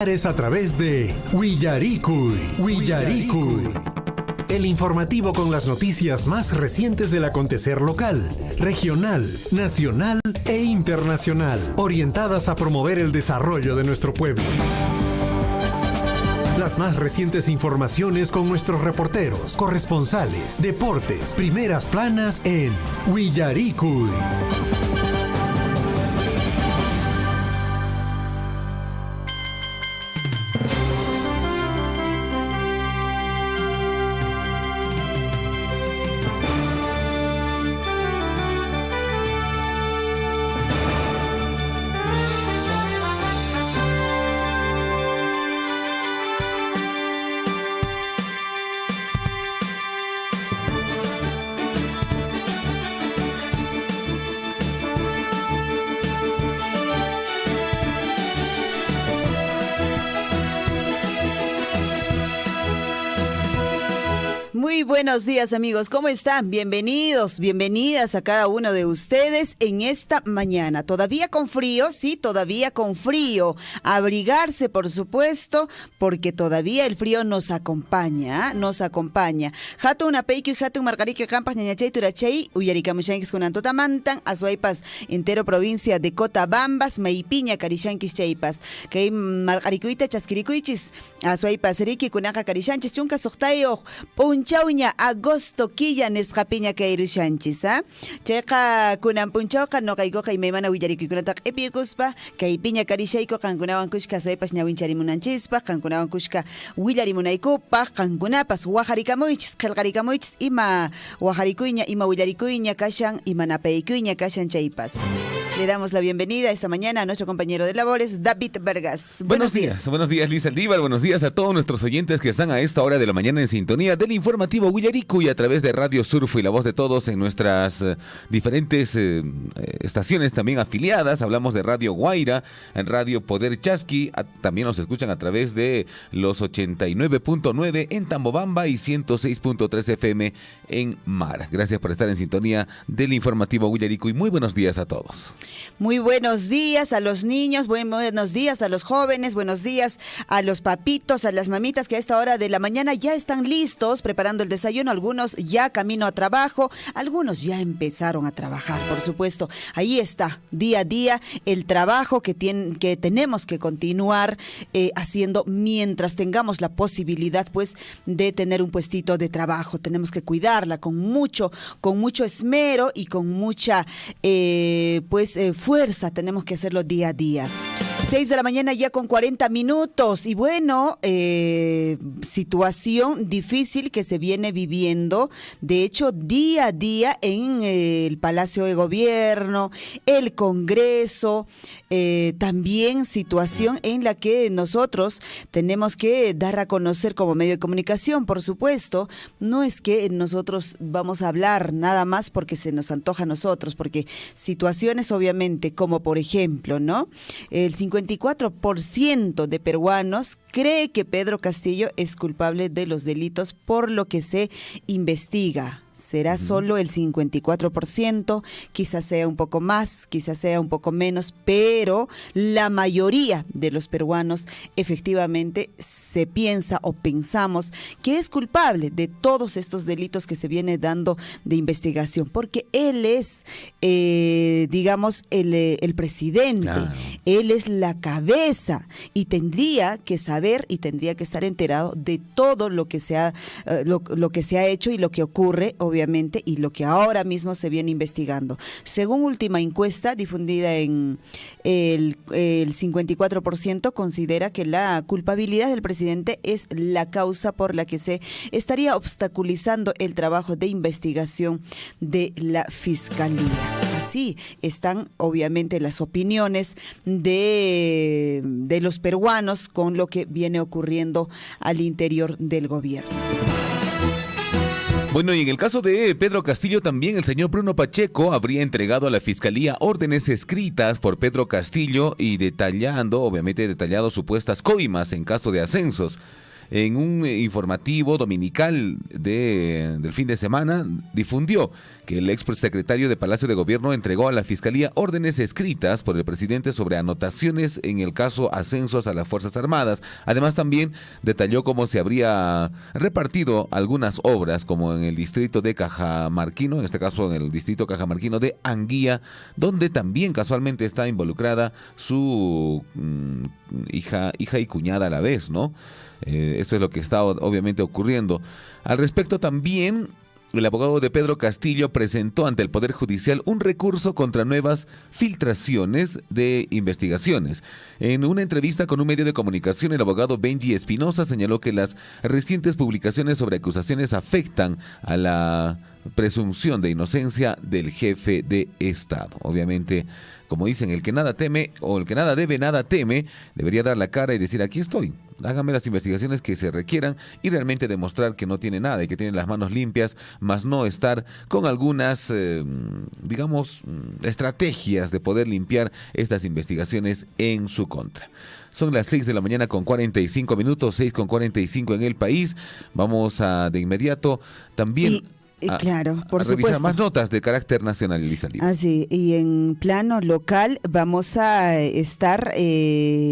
Es a través de Willaricui. El informativo con las noticias más recientes del acontecer local, regional, nacional e internacional, orientadas a promover el desarrollo de nuestro pueblo. Las más recientes informaciones con nuestros reporteros, corresponsales, deportes, primeras planas en Willaricui. Muy buenos días, amigos, ¿cómo están? Bienvenidos, bienvenidas a cada uno de ustedes en esta mañana. Todavía con frío, sí, todavía con frío. Abrigarse, por supuesto, porque todavía el frío nos acompaña, nos acompaña. Hatun apeiku, hatun margariki campas, ñañachay, turachay, uyarikamushankis kunantutamantan, azuaypas entero provincia de Cotabambas, Maipiña, carishankis chaypas. Kay margarikuita chaskirikuichis, azuaypas riki kunaja carishanchis, chunka sohtayo, punchauña agosto quilla nesqapiña kairushanchis, chayqa kunan punchawqa noqaykuqa imaymana willarikuykunata q'ipikuspa kaypiña karishayku qankunawan kushka suaypas ñawincharimunanchispa qankunawan kushka willarimunaykupaq qankunapas wajarikamunchis qillqarikamuychis ima wajarikuyña ima willarikuyña kashan imanapaykuyña kashan chaypas. Le damos la bienvenida esta mañana a nuestro compañero de labores, David Vargas. Buenos días, Lisa Aldívar. Buenos días a todos nuestros oyentes que están a esta hora de la mañana en sintonía del informativo Willaricui a través de Radio Surfo y La Voz de Todos en nuestras diferentes estaciones también afiliadas. Hablamos de Radio Guaira, en Radio Poder Chasqui. También nos escuchan a través de los 89.9 en Tambobamba y 106.3 FM en Mara. Gracias por estar en sintonía del informativo Willaricui. Muy buenos días a todos. Muy buenos días a los niños, buenos días a los jóvenes, buenos días a los papitos, a las mamitas que a esta hora de la mañana ya están listos preparando el desayuno, algunos ya camino a trabajo, algunos ya empezaron a trabajar, por supuesto. Ahí está, día a día, el trabajo que tenemos que continuar haciendo mientras tengamos la posibilidad, pues, de tener un puestito de trabajo. Tenemos que cuidarla con mucho esmero y con mucha, fuerza. Tenemos que hacerlo día a día. 6 de la mañana ya con 40 minutos y bueno, situación difícil que se viene viviendo, de hecho día a día en el Palacio de Gobierno, el Congreso, también situación en la que nosotros tenemos que dar a conocer como medio de comunicación, por supuesto, no es que nosotros vamos a hablar nada más porque se nos antoja a nosotros, porque situaciones obviamente como por ejemplo, ¿no? El 54% de peruanos cree que Pedro Castillo es culpable de los delitos por lo que se investiga. Será solo el 54%, quizás sea un poco más, quizás sea un poco menos, pero la mayoría de los peruanos efectivamente se piensa o pensamos que es culpable de todos estos delitos que se viene dando de investigación, porque él es, digamos, el presidente, claro. Él es la cabeza y tendría que saber y tendría que estar enterado de todo lo que se ha, lo que se ha hecho y lo que ocurre, obviamente, y lo que ahora mismo se viene investigando. Según última encuesta difundida en el 54% considera que la culpabilidad del presidente es la causa por la que se estaría obstaculizando el trabajo de investigación de la Fiscalía. Así están obviamente las opiniones de los peruanos con lo que viene ocurriendo al interior del gobierno. Bueno, y en el caso de Pedro Castillo también el señor Bruno Pacheco habría entregado a la Fiscalía órdenes escritas por Pedro Castillo y detallado supuestas coimas en caso de ascensos. en un informativo dominical del fin de semana, difundió que el exsecretario de Palacio de Gobierno entregó a la Fiscalía órdenes escritas por el presidente sobre anotaciones en el caso ascensos a las Fuerzas Armadas. Además, también detalló cómo se habría repartido algunas obras, como en el distrito de Cajamarquino, en este caso en el distrito Cajamarquino de Anguía, donde también casualmente está involucrada su hija y cuñada a la vez, ¿no? Eso es lo que está obviamente ocurriendo. Al respecto también, el abogado de Pedro Castillo presentó ante el Poder Judicial un recurso contra nuevas filtraciones de investigaciones. En una entrevista con un medio de comunicación, el abogado Benji Espinosa señaló que las recientes publicaciones sobre acusaciones afectan a la presunción de inocencia del jefe de Estado. Obviamente, como dicen, el que nada teme o el que nada debe, nada teme, debería dar la cara y decir: aquí estoy, háganme las investigaciones que se requieran, y realmente demostrar que no tiene nada y que tiene las manos limpias, más no estar con algunas, estrategias de poder limpiar estas investigaciones en su contra. Son las 6 de la mañana con 45 minutos, 6:45 en el país. Vamos a de inmediato también claro, por revisar supuesto. más notas de carácter nacional, Elisa Liva. Así, y en plano local vamos a estar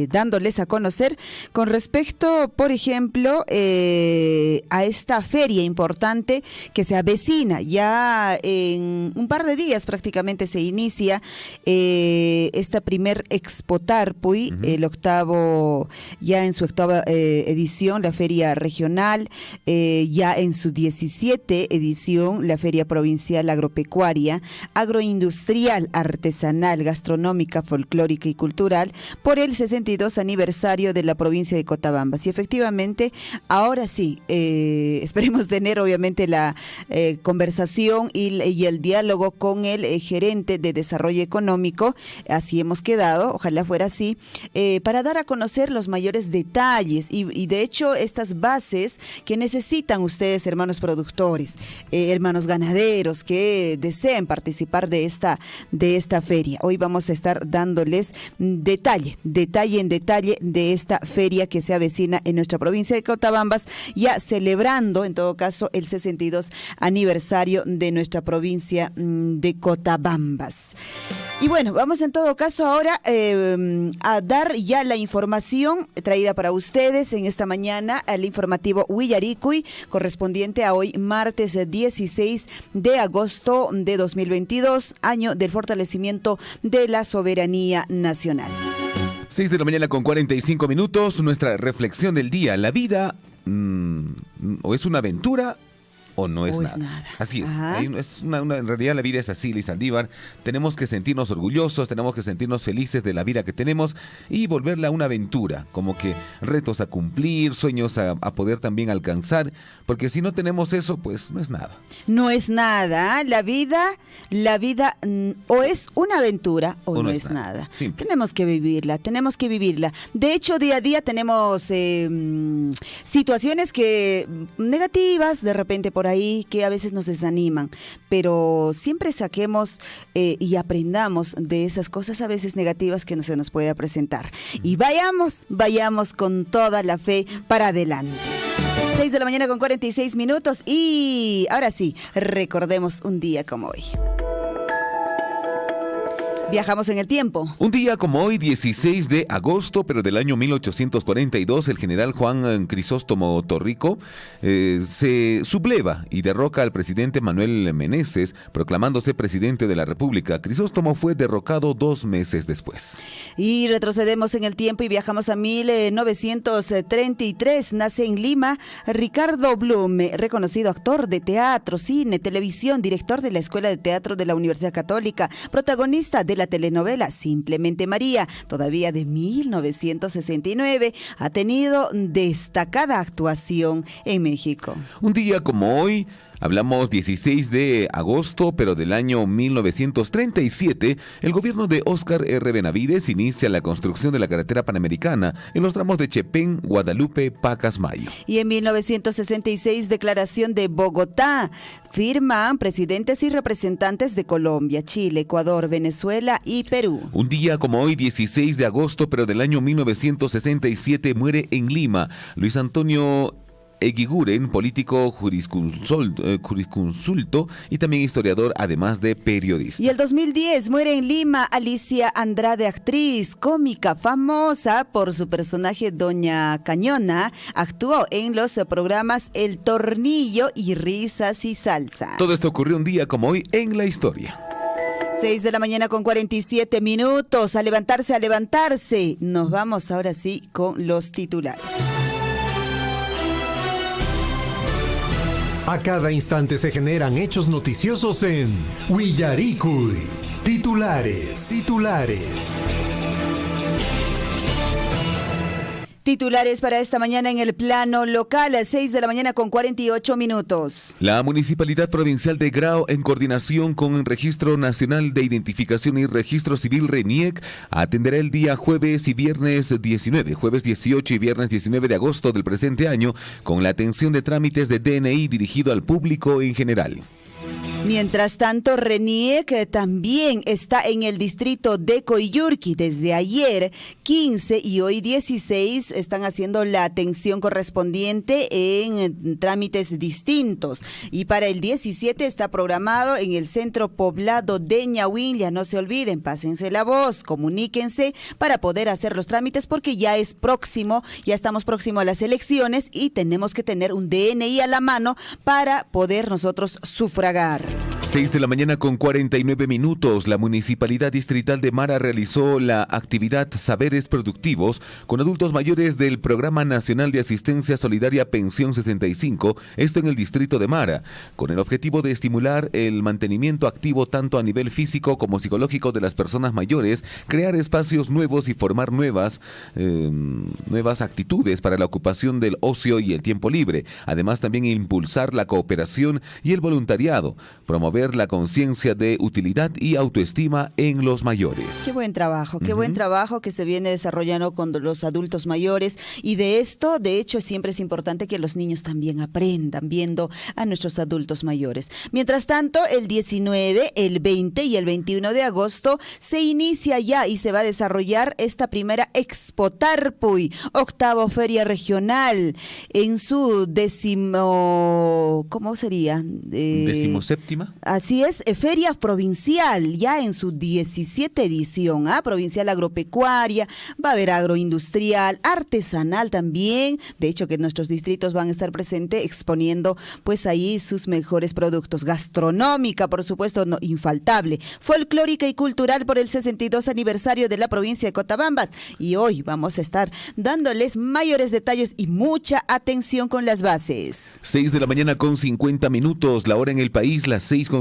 dándoles a conocer con respecto, por ejemplo, a esta feria importante que se avecina. Ya en un par de días prácticamente se inicia esta primer Expo Tarpuy, el octavo, ya en su octava edición, la feria regional, ya en su 17 edición, la Feria Provincial Agropecuaria, Agroindustrial, Artesanal, Gastronómica, Folclórica y Cultural, por el 62 aniversario de la provincia de Cotabambas. Y efectivamente, ahora sí, esperemos tener obviamente la conversación y el diálogo con el gerente de Desarrollo Económico, así hemos quedado, ojalá fuera así, para dar a conocer los mayores detalles y de hecho estas bases que necesitan ustedes, hermanos productores, hermanos ganaderos que deseen participar de esta feria. Hoy vamos a estar dándoles detalle de esta feria que se avecina en nuestra provincia de Cotabambas, ya celebrando en todo caso el 62 aniversario de nuestra provincia de Cotabambas. Y bueno, vamos en todo caso ahora a dar ya la información traída para ustedes en esta mañana al informativo Huillaricuy, correspondiente a hoy, martes 16 de agosto de 2022, año del fortalecimiento de la soberanía nacional. 6 de la mañana con 45 minutos, nuestra reflexión del día: la vida o es una aventura o no es nada. Así es. En realidad la vida es así, Liz Saldívar. Tenemos que sentirnos orgullosos, tenemos que sentirnos felices de la vida que tenemos y volverla una aventura, como que retos a cumplir, sueños a poder también alcanzar, porque si no tenemos eso, pues no es nada. No es nada. La vida o es una aventura o no es nada. Tenemos que vivirla. De hecho, día a día tenemos situaciones negativas, de repente por ahí, que a veces nos desaniman, pero siempre saquemos y aprendamos de esas cosas a veces negativas que no se nos pueda presentar. Y vayamos con toda la fe para adelante. 6 de la mañana con 46 minutos y ahora sí, recordemos un día como hoy. Viajamos en el tiempo. Un día como hoy, 16 de agosto, pero del año 1842, el general Juan Crisóstomo Torrico se subleva y derroca al presidente Manuel Meneses, proclamándose presidente de la República. Crisóstomo fue derrocado 2 meses después. Y retrocedemos en el tiempo y viajamos a 1933. Nace en Lima Ricardo Blum, reconocido actor de teatro, cine, televisión, director de la Escuela de Teatro de la Universidad Católica, protagonista de la telenovela Simplemente María, todavía de 1969, ha tenido destacada actuación en México. Un día como hoy, Hablamos 16 de agosto, pero del año 1937, el gobierno de Óscar R. Benavides inicia la construcción de la carretera panamericana en los tramos de Chepén, Guadalupe, Pacasmayo. Y en 1966, declaración de Bogotá, firman presidentes y representantes de Colombia, Chile, Ecuador, Venezuela y Perú. Un día como hoy, 16 de agosto, pero del año 1967, muere en Lima Luis Antonio Eguiguren, político jurisconsulto y también historiador, además de periodista. Y el 2010 muere en Lima Alicia Andrade, actriz cómica famosa por su personaje Doña Cañona. Actuó en los programas El Tornillo y Risas y Salsa. Todo esto ocurrió un día como hoy en la historia. 6 de la mañana con 47 minutos. A levantarse, a levantarse. Nos vamos ahora sí con los titulares. A cada instante se generan hechos noticiosos en Willaricui. Titulares. Titulares para esta mañana en el plano local, a 6 de la mañana con 48 minutos. La Municipalidad Provincial de Grao, en coordinación con el Registro Nacional de Identificación y Registro Civil RENIEC, atenderá el día jueves y viernes 19, jueves 18 y viernes 19 de agosto del presente año, con la atención de trámites de DNI dirigido al público en general. Mientras tanto, RENIEC también está en el distrito de Coyurqui. Desde ayer 15 y hoy 16 están haciendo la atención correspondiente en trámites distintos. Y para el 17 está programado en el centro poblado de Ñahuín. Ya no se olviden, pásense la voz, comuníquense para poder hacer los trámites porque ya es próximo, ya estamos próximos a las elecciones y tenemos que tener un DNI a la mano para poder nosotros sufragar. 6 de la mañana con 49 minutos. La Municipalidad Distrital de Mara realizó la actividad Saberes Productivos con adultos mayores del Programa Nacional de Asistencia Solidaria Pensión 65, esto en el distrito de Mara, con el objetivo de estimular el mantenimiento activo tanto a nivel físico como psicológico de las personas mayores, crear espacios nuevos y formar nuevas actitudes para la ocupación del ocio y el tiempo libre. Además, también impulsar la cooperación y el voluntariado, promover la conciencia de utilidad y autoestima en los mayores. Qué buen trabajo que se viene desarrollando con los adultos mayores, y de esto, de hecho, siempre es importante que los niños también aprendan viendo a nuestros adultos mayores. Mientras tanto, el 19, el 20 y el 21 de agosto se inicia ya y se va a desarrollar esta primera Expo Tarpuy, octava feria regional, en su ¿17ª? Así es, feria provincial, ya en su 17 edición, provincial agropecuaria, va a haber agroindustrial, artesanal también, de hecho que nuestros distritos van a estar presentes exponiendo pues ahí sus mejores productos, gastronómica por supuesto, no, infaltable, folclórica y cultural por el 62 aniversario de la provincia de Cotabambas, y hoy vamos a estar dándoles mayores detalles y mucha atención con las bases. 6 de la mañana con 50 minutos, la hora en el país, las 6:50.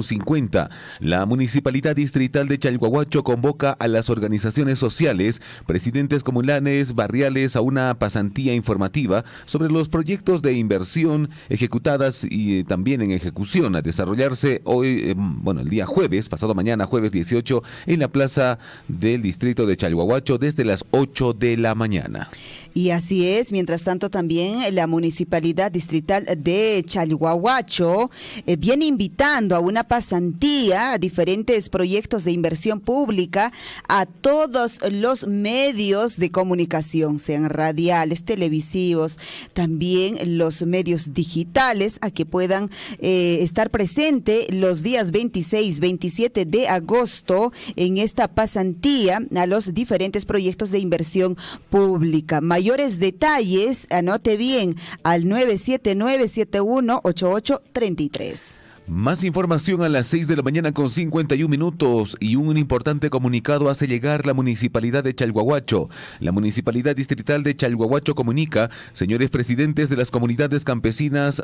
La Municipalidad Distrital de Chalhuahuacho convoca a las organizaciones sociales, presidentes comunales, barriales a una pasantía informativa sobre los proyectos de inversión ejecutadas y también en ejecución a desarrollarse hoy, el día jueves, pasado mañana, jueves 18, en la plaza del distrito de Chalhuahuacho desde las 8 de la mañana. Y así es, mientras tanto también la Municipalidad Distrital de Chalhuahuacho viene invitando a una pasantía a diferentes proyectos de inversión pública a todos los medios de comunicación, sean radiales, televisivos, también los medios digitales, a que puedan estar presentes los días 26, 27 de agosto en esta pasantía a los diferentes proyectos de inversión pública. Mayores detalles, anote bien, al 979-718833. Más información a las 6 de la mañana con 51 minutos y un importante comunicado hace llegar la Municipalidad de Chalhuahuacho. La Municipalidad Distrital de Chalhuahuacho comunica, señores presidentes de las comunidades campesinas,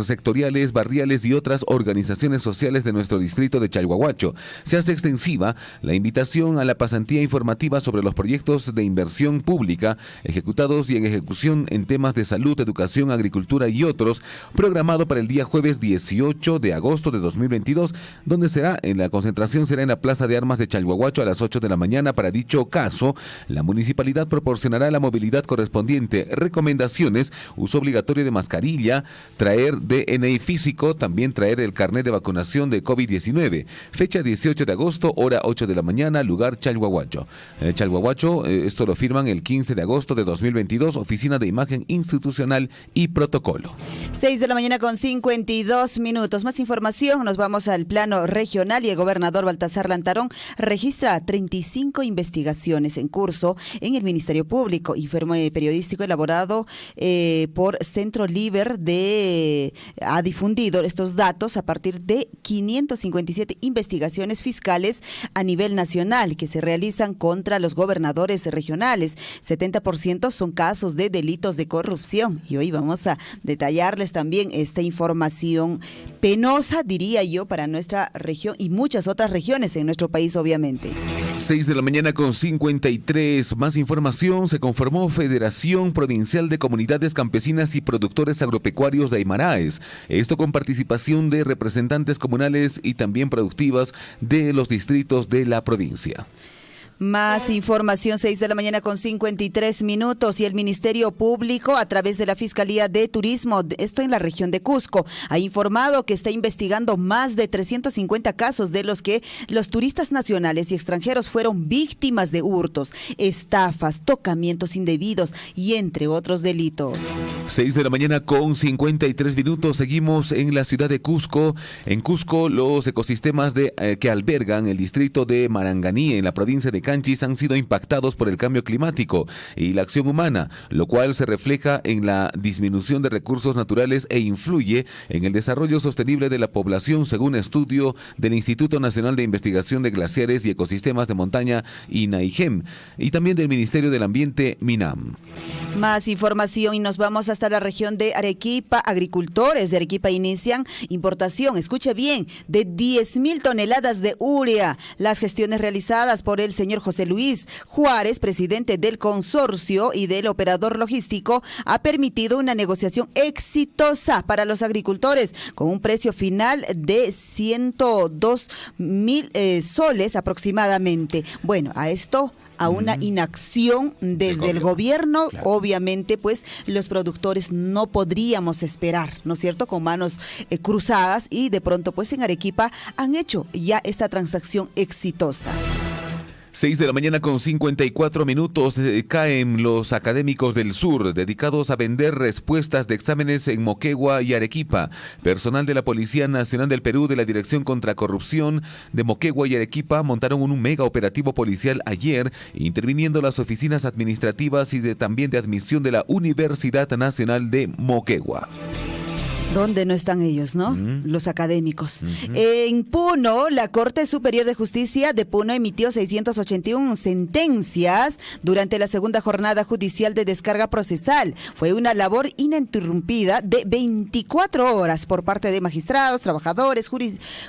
sectoriales, barriales y otras organizaciones sociales de nuestro distrito de Chalhuahuacho. Se hace extensiva la invitación a la pasantía informativa sobre los proyectos de inversión pública ejecutados y en ejecución en temas de salud, educación, agricultura y otros, programado para el día jueves 18 de agosto de 2022, donde la concentración será en la Plaza de Armas de Chalhuahuacho a las 8 de la mañana. Para dicho caso, la municipalidad proporcionará la movilidad correspondiente. Recomendaciones: uso obligatorio de mascarilla, traer DNI físico, también traer el carnet de vacunación de COVID-19. Fecha 18 de agosto, hora 8 de la mañana, lugar Chalhuahuacho. Chalhuahuacho, esto lo firman el 15 de agosto de 2022, Oficina de Imagen Institucional y Protocolo. 6 de la mañana con 52 minutos. Más información, nos vamos al plano regional y el gobernador Baltasar Lantarón registra 35 investigaciones en curso en el Ministerio Público. Informe periodístico elaborado por Centro Liber ha difundido estos datos a partir de 557 investigaciones fiscales a nivel nacional que se realizan contra los gobernadores regionales. 70% son casos de delitos de corrupción y hoy vamos a detallarles también esta información penosa, diría yo, para nuestra región y muchas otras regiones en nuestro país, obviamente. 6 de la mañana con 53. Más información. Se conformó Federación Provincial de Comunidades Campesinas y Productores Agropecuarios de Aymaraes. Esto con participación de representantes comunales y también productivas de los distritos de la provincia. Más información, 6 de la mañana con 53 minutos y el Ministerio Público a través de la Fiscalía de Turismo, esto en la región de Cusco, ha informado que está investigando más de 350 casos de los que los turistas nacionales y extranjeros fueron víctimas de hurtos, estafas, tocamientos indebidos y entre otros delitos. 6 de la mañana con 53 minutos, seguimos en la ciudad de Cusco. En Cusco, los ecosistemas que albergan el distrito de Maranganí en la provincia de Canchis han sido impactados por el cambio climático y la acción humana, lo cual se refleja en la disminución de recursos naturales e influye en el desarrollo sostenible de la población, según estudio del Instituto Nacional de Investigación de Glaciares y Ecosistemas de Montaña, INAIGEM, y también del Ministerio del Ambiente, MINAM. Más información y nos vamos hasta la región de Arequipa. Agricultores de Arequipa inician importación, escuche bien, de 10,000 toneladas de urea. Las gestiones realizadas por el señor José Luis Juárez, presidente del consorcio y del operador logístico, ha permitido una negociación exitosa para los agricultores con un precio final de 102,000 soles aproximadamente. Bueno, a una inacción desde el gobierno, claro. Obviamente pues los productores no podríamos esperar, ¿no es cierto?, con manos cruzadas, y de pronto pues en Arequipa han hecho ya esta transacción exitosa. 6 de la mañana con 54 minutos, caen los académicos del sur dedicados a vender respuestas de exámenes en Moquegua y Arequipa. Personal de la Policía Nacional del Perú de la Dirección contra Corrupción de Moquegua y Arequipa montaron un mega operativo policial ayer, interviniendo las oficinas administrativas y también de admisión de la Universidad Nacional de Moquegua. ¿Dónde no están ellos, no? Los académicos. En Puno, la Corte Superior de Justicia de Puno emitió 681 sentencias durante la segunda jornada judicial de descarga procesal. Fue una labor ininterrumpida de 24 horas por parte de magistrados, trabajadores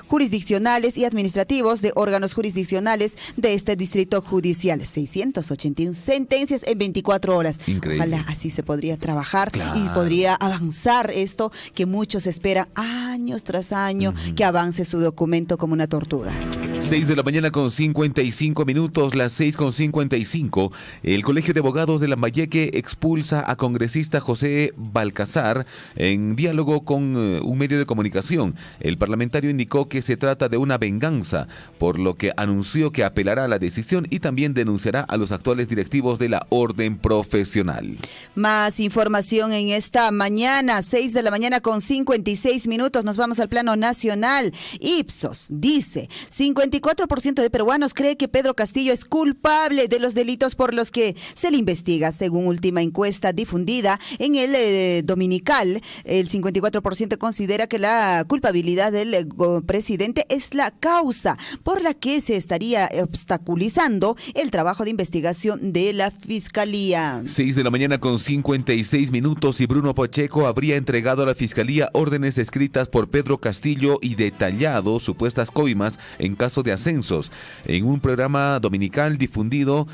jurisdiccionales y administrativos de órganos jurisdiccionales de este distrito judicial. 681 sentencias en 24 horas. Increíble. Ojalá así se podría trabajar, claro, y podría avanzar esto que muchos esperan años tras año, que avance su documento como una tortuga. 6 de la mañana con 55 minutos, las 6 con 55. El Colegio de Abogados de Lambayeque expulsa a congresista José Balcazar en diálogo con un medio de comunicación. El parlamentario indicó que se trata de una venganza, por lo que anunció que apelará a la decisión y también denunciará a los actuales directivos de la orden profesional. Más información en esta mañana, 6 de la mañana con 56 minutos. Nos vamos al plano nacional. Ipsos dice, 55 54% de peruanos cree que Pedro Castillo es culpable de los delitos por los que se le investiga. Según última encuesta difundida en el Dominical, el 54% considera que la culpabilidad del presidente es la causa por la que se estaría obstaculizando el trabajo de investigación de la Fiscalía. 6 de la mañana con 56 minutos y Bruno Pacheco habría entregado a la Fiscalía órdenes escritas por Pedro Castillo y detallado supuestas coimas en caso de ascensos. En un programa dominical difundió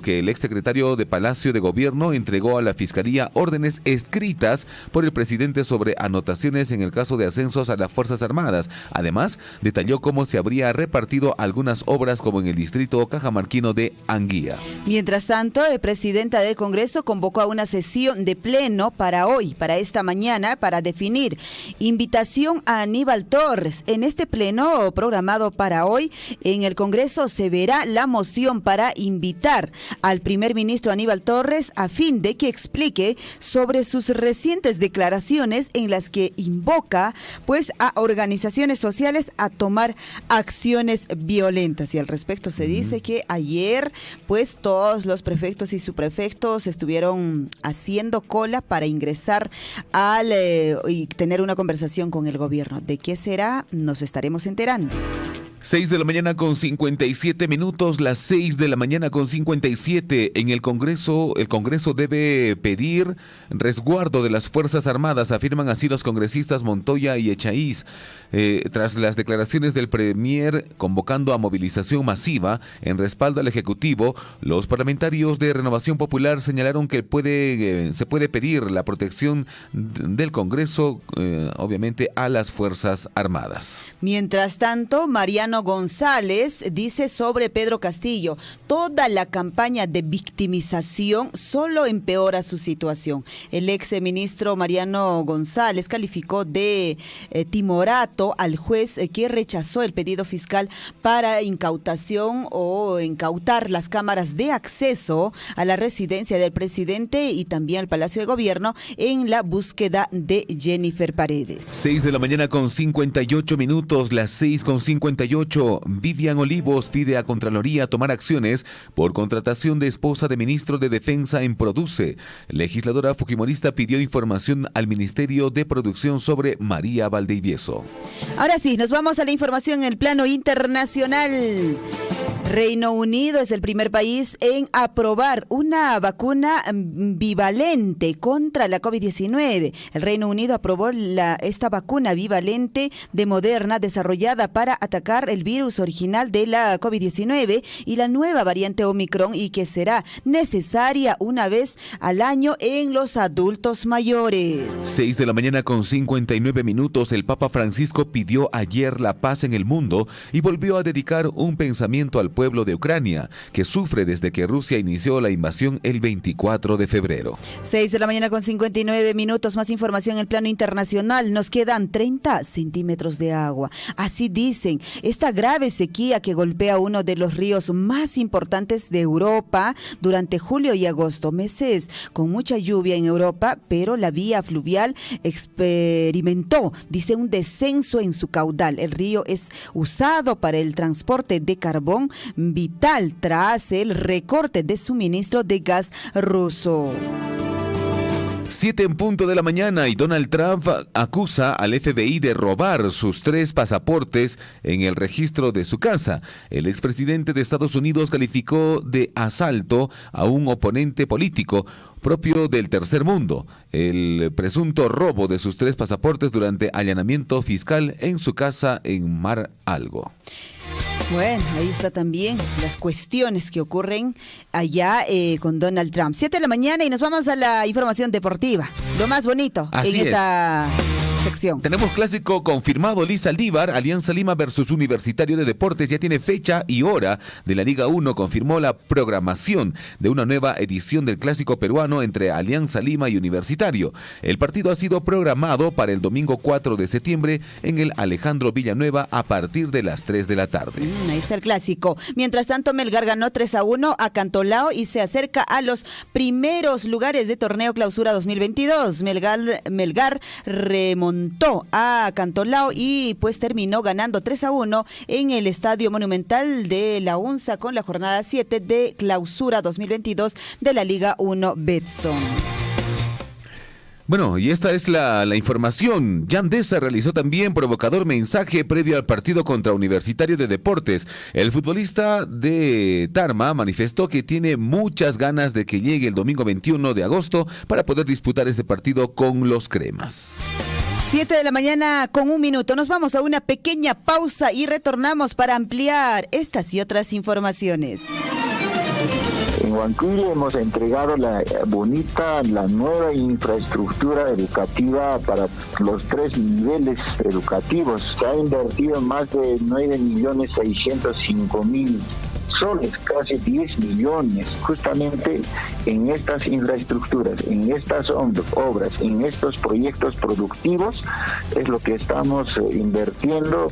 que el exsecretario de Palacio de Gobierno entregó a la Fiscalía órdenes escritas por el presidente sobre anotaciones en el caso de ascensos a las Fuerzas Armadas. Además, detalló cómo se habría repartido algunas obras como en el distrito cajamarquino de Anguía. Mientras tanto, el presidente del Congreso convocó a una sesión de pleno para hoy, para esta mañana, para definir invitación a Aníbal Torres. En este pleno programado para hoy, en el Congreso se verá la moción para invitar al primer ministro Aníbal Torres a fin de que explique sobre sus recientes declaraciones en las que invoca pues a organizaciones sociales a tomar acciones violentas. Y al respecto se dice que ayer pues todos los prefectos y subprefectos estuvieron haciendo cola para ingresar y tener una conversación con el gobierno. ¿De qué será? Nos estaremos enterando. 6 de la mañana con 57 minutos, las 6 de la mañana con 57 en el Congreso debe pedir resguardo de las Fuerzas Armadas, afirman así los congresistas Montoya y Echaíz, tras las declaraciones del Premier convocando a movilización masiva en respaldo al Ejecutivo. Los parlamentarios de Renovación Popular señalaron que se puede pedir la protección del Congreso, obviamente, a las Fuerzas Armadas. Mientras tanto, Mariano González dice sobre Pedro Castillo: toda la campaña de victimización solo empeora su situación. El ex ministro Mariano González calificó de timorato al juez que rechazó el pedido fiscal para incautación o incautar las cámaras de acceso a la residencia del presidente y también al Palacio de Gobierno en la búsqueda de Jennifer Paredes. 6 de la mañana con 58 minutos, las 6 con 58. Vivian Olivos pide a Contraloría tomar acciones por contratación de esposa de ministro de Defensa en Produce. Legisladora fujimorista pidió información al Ministerio de Producción sobre María Valdivieso. Ahora sí, nos vamos a la información en el plano internacional. Reino Unido es el primer país en aprobar una vacuna bivalente contra la COVID-19. El Reino Unido aprobó esta vacuna bivalente de Moderna desarrollada para atacar el virus original de la COVID-19 y la nueva variante Omicron, y que será necesaria una vez al año en los adultos mayores. 6 de la mañana con 59 minutos. El Papa Francisco pidió ayer la paz en el mundo y volvió a dedicar un pensamiento al pueblo de Ucrania, que sufre desde que Rusia inició la invasión el 24 de febrero. 6 de la mañana con 59 minutos. Más información en el plano internacional. Nos quedan 30 centímetros de agua. Así dicen, esta grave sequía que golpea uno de los ríos más importantes de Europa durante julio y agosto, meses con mucha lluvia en Europa, pero la vía fluvial experimentó, dice, un descenso en su caudal. El río es usado para el transporte de carbón vital tras el recorte de suministro de gas ruso. 7 en punto de la mañana, y Donald Trump acusa al FBI de robar sus 3 pasaportes en el registro de su casa. El expresidente de Estados Unidos calificó de asalto a un oponente político propio del tercer mundo el presunto robo de sus 3 pasaportes durante allanamiento fiscal en su casa en Mar-a-Lago. Bueno, ahí está también las cuestiones que ocurren allá con Donald Trump. 7 de la mañana y nos vamos a la información deportiva. Lo más bonito Así en esta sección. Tenemos clásico confirmado. Liz Saldívar, Alianza Lima versus Universitario de Deportes, ya tiene fecha y hora de la Liga 1. Confirmó la programación de una nueva edición del clásico peruano entre Alianza Lima y Universitario. El partido ha sido programado para el domingo 4 de septiembre en el Alejandro Villanueva a partir de las 3 de la tarde. Ahí está el clásico. Mientras tanto, Melgar ganó 3-1 a Cantolao y se acerca a los primeros lugares de torneo Clausura 2022. Melgar remontó remontó a Cantolao y pues terminó ganando 3-1 en el Estadio Monumental de la UNSA con la jornada 7 de clausura 2022 de la Liga 1 Betson. Bueno, y esta es la información. Yandesa realizó también provocador mensaje previo al partido contra Universitario de Deportes. El futbolista de Tarma manifestó que tiene muchas ganas de que llegue el domingo 21 de agosto para poder disputar este partido con los cremas. 7:01 Nos vamos a una pequeña pausa y retornamos para ampliar estas y otras informaciones. En Huancuire hemos entregado la nueva infraestructura educativa para los 3 niveles educativos. Se ha invertido más de 9.605.000 soles, casi 10 millones, justamente en estas infraestructuras, en estas obras, en estos proyectos productivos, es lo que estamos invirtiendo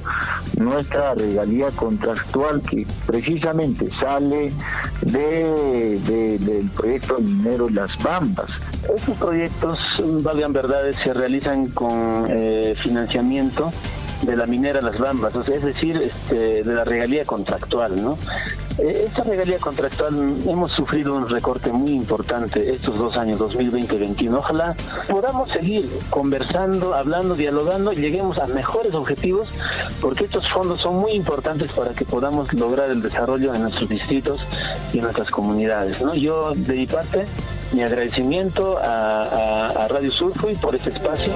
nuestra regalía contractual que precisamente sale del proyecto minero Las Bambas. Estos proyectos, valgan verdades, se realizan con financiamiento de la minera Las Bambas, o sea, es decir, de la regalía contractual, ¿no? Esta regalía contractual hemos sufrido un recorte muy importante estos 2 años, 2020 y 2021. Ojalá podamos seguir conversando, hablando, dialogando y lleguemos a mejores objetivos, porque estos fondos son muy importantes para que podamos lograr el desarrollo en nuestros distritos y en nuestras comunidades, ¿no? Yo, de mi parte, mi agradecimiento a Radio Surfui por este espacio.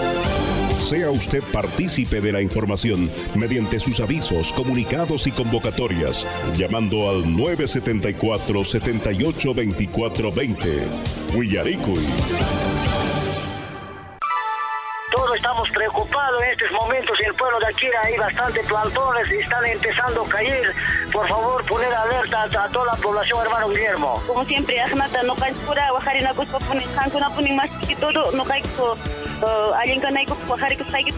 Sea usted partícipe de la información mediante sus avisos, comunicados y convocatorias, llamando al 974-782420. Huillaricuy. Todos estamos preocupados en estos momentos. En el pueblo de Akira hay bastantes plantones y están empezando a caer. Por favor, poner alerta a toda la población, hermano Guillermo. Como siempre, Ahmata, no cae pura, bajar en la costa, ponen más chiquito, no cae alguien que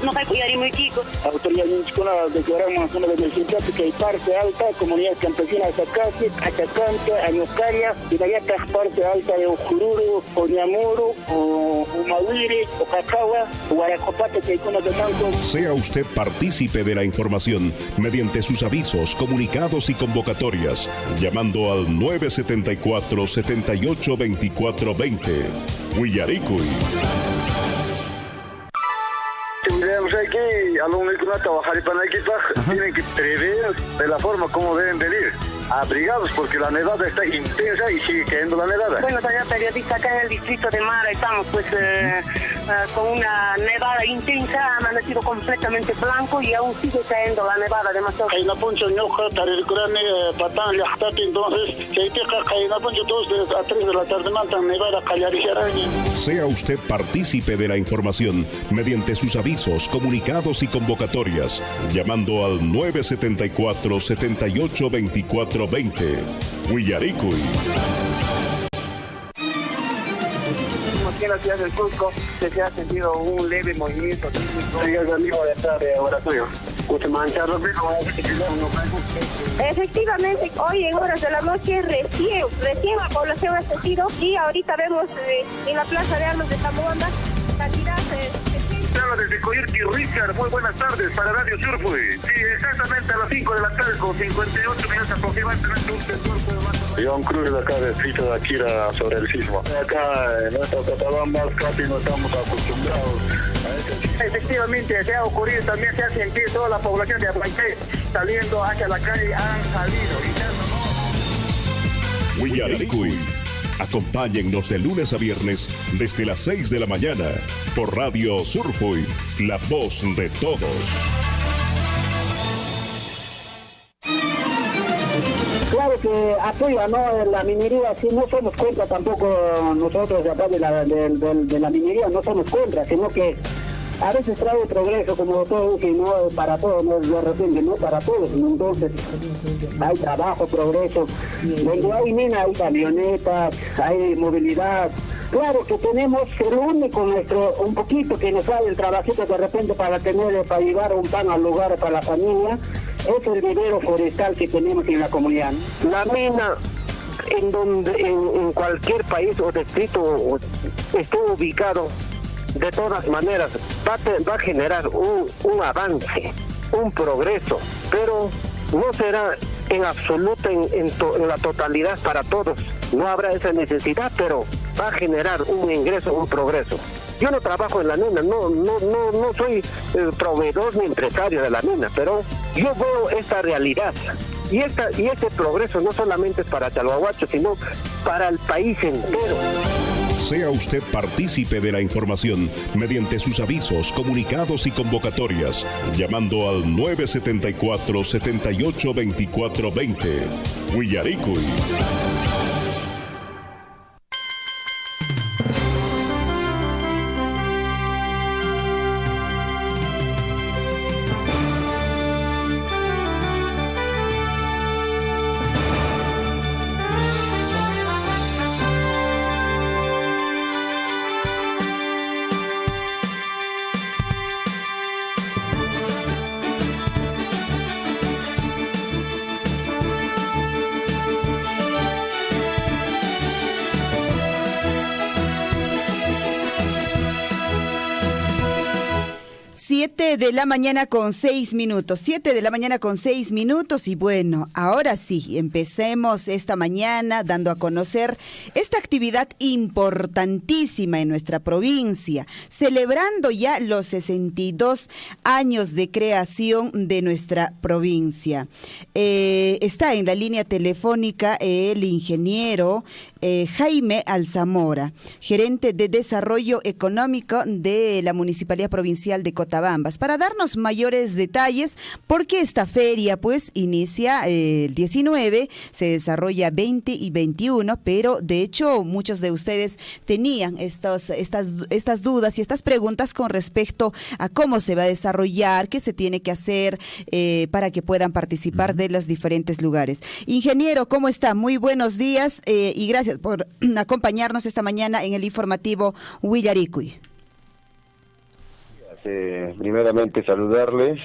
no cae yari muy kiko. Autoridades declaramos una emergencia que hay parte alta, comunidad campesina de Atacante, Añoscaria, y de allá está parte alta de Ujururu, Oñamuru, Umawiri, Ocacagua, Guaracopate, que hay con de Manco. Sea usted partícipe de la información mediante sus avisos, comunicados y convocatorias, llamando al 974-782420. Huillaricuy. Tenemos aquí alumnos que no trabajan para equipaje, tienen que prever de la forma como deben venir. Abrigados porque la nevada está intensa y sigue cayendo la nevada. Bueno, señor periodista, acá en el distrito de Mara estamos pues con una nevada intensa, ha amanecido completamente blanco y aún sigue cayendo la nevada demasiado. Sea usted partícipe de la información mediante sus avisos, comunicados y convocatorias, llamando al 974-782420. Huillaricuy. Aquí en la ciudad del Cusco se ha sentido un leve movimiento sísmico. Efectivamente, hoy en horas de la noche recién la población ha sentido y ahorita vemos en la Plaza de Armas de Tamuanda cantidad de... Desde Coyurqui, Richard, muy buenas tardes para Radio Surfui. Sí, exactamente a las 5 de la tarde, con 58 minutos aproximadamente. John Cruz, de acá del distrito de Akira, sobre el sismo. Acá en nuestra Cotabamba casi no estamos acostumbrados a este sismo. Efectivamente, se ha ocurrido, también se ha sentido toda la población de Aguanché saliendo hacia la calle, han salido. Huillaricuy. Acompáñennos de lunes a viernes desde las 6 de la mañana por Radio Surfui, la voz de todos. Claro que apoya, ¿no? La minería, sí, no somos contra tampoco nosotros de acá de la minería, no somos contra, sino que a veces trae progreso, como todo, que no para todos, no de repente, no para todos, entonces hay trabajo, progreso, donde hay mina, hay camionetas, hay movilidad. Claro que tenemos el único un poquito que nos sale el trabajito de repente para llevar un pan al lugar para la familia, es el vivero forestal que tenemos en la comunidad. La mina, en cualquier país o distrito esté ubicado, de todas maneras va a generar un avance, un progreso, pero no será en absoluto, en la totalidad para todos. No habrá esa necesidad, pero va a generar un ingreso, un progreso. Yo no trabajo en la mina, no soy proveedor ni empresario de la mina, pero yo veo esta realidad. Y este progreso no solamente es para Chalhuahuacho, sino para el país entero. Sea usted partícipe de la información mediante sus avisos, comunicados y convocatorias, llamando al 974-782420. Willaricui. De la mañana con 6 minutos, 7 de la mañana con 6 minutos y bueno, ahora sí, empecemos esta mañana dando a conocer esta actividad importantísima en nuestra provincia, celebrando ya los 62 años de creación de nuestra provincia. Está en la línea telefónica el ingeniero Jaime Alzamora, gerente de Desarrollo Económico de la Municipalidad Provincial de Cotabambas, para darnos mayores detalles, porque esta feria pues inicia el 19, se desarrolla 20 y 21, pero de hecho muchos de ustedes tenían estas dudas y estas preguntas con respecto a cómo se va a desarrollar, qué se tiene que hacer para que puedan participar de los diferentes lugares. Ingeniero, ¿cómo está? Muy buenos días y gracias por acompañarnos esta mañana en el informativo Willaricui. Primeramente saludarles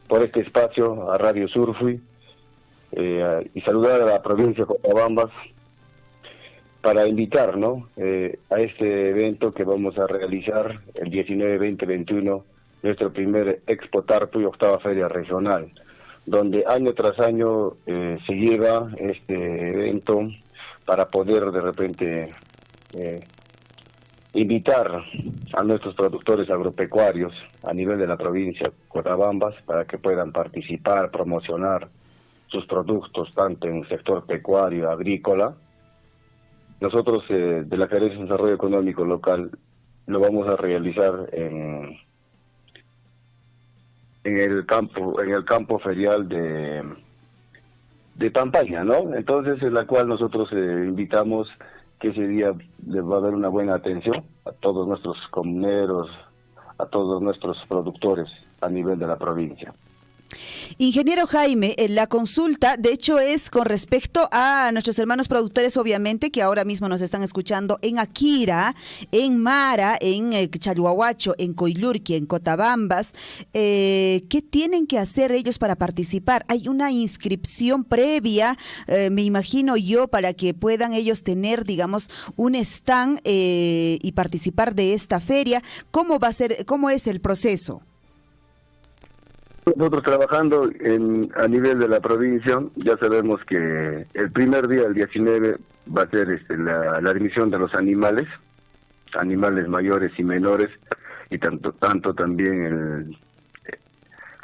por este espacio a Radio Surfui y saludar a la provincia de Cotabambas para invitar, ¿no? A este evento que vamos a realizar el 19, 20, 21, nuestro primer Expo Tarpu y octava feria regional, donde año tras año se lleva este evento para poder de repente invitar a nuestros productores agropecuarios a nivel de la provincia de Cotabambas para que puedan participar, promocionar sus productos tanto en el sector pecuario, agrícola. Nosotros de la Gerencia de Desarrollo Económico Local lo vamos a realizar en el campo ferial de Pampaña, ¿no? Entonces, en la cual nosotros invitamos que ese día les va a dar una buena atención a todos nuestros comuneros, a todos nuestros productores a nivel de la provincia. Ingeniero Jaime, la consulta de hecho es con respecto a nuestros hermanos productores, obviamente, que ahora mismo nos están escuchando en Akira, en Mara, en Chalhuahuacho, en Coilurqui, en Cotabambas. ¿Qué tienen que hacer ellos para participar? ¿Hay una inscripción previa, me imagino yo, para que puedan ellos tener, digamos, un stand y participar de esta feria? ¿Cómo va a ser, cómo es el proceso? Nosotros trabajando a nivel de la provincia, ya sabemos que el primer día, el 19, va a ser la admisión de los animales mayores y menores, y tanto también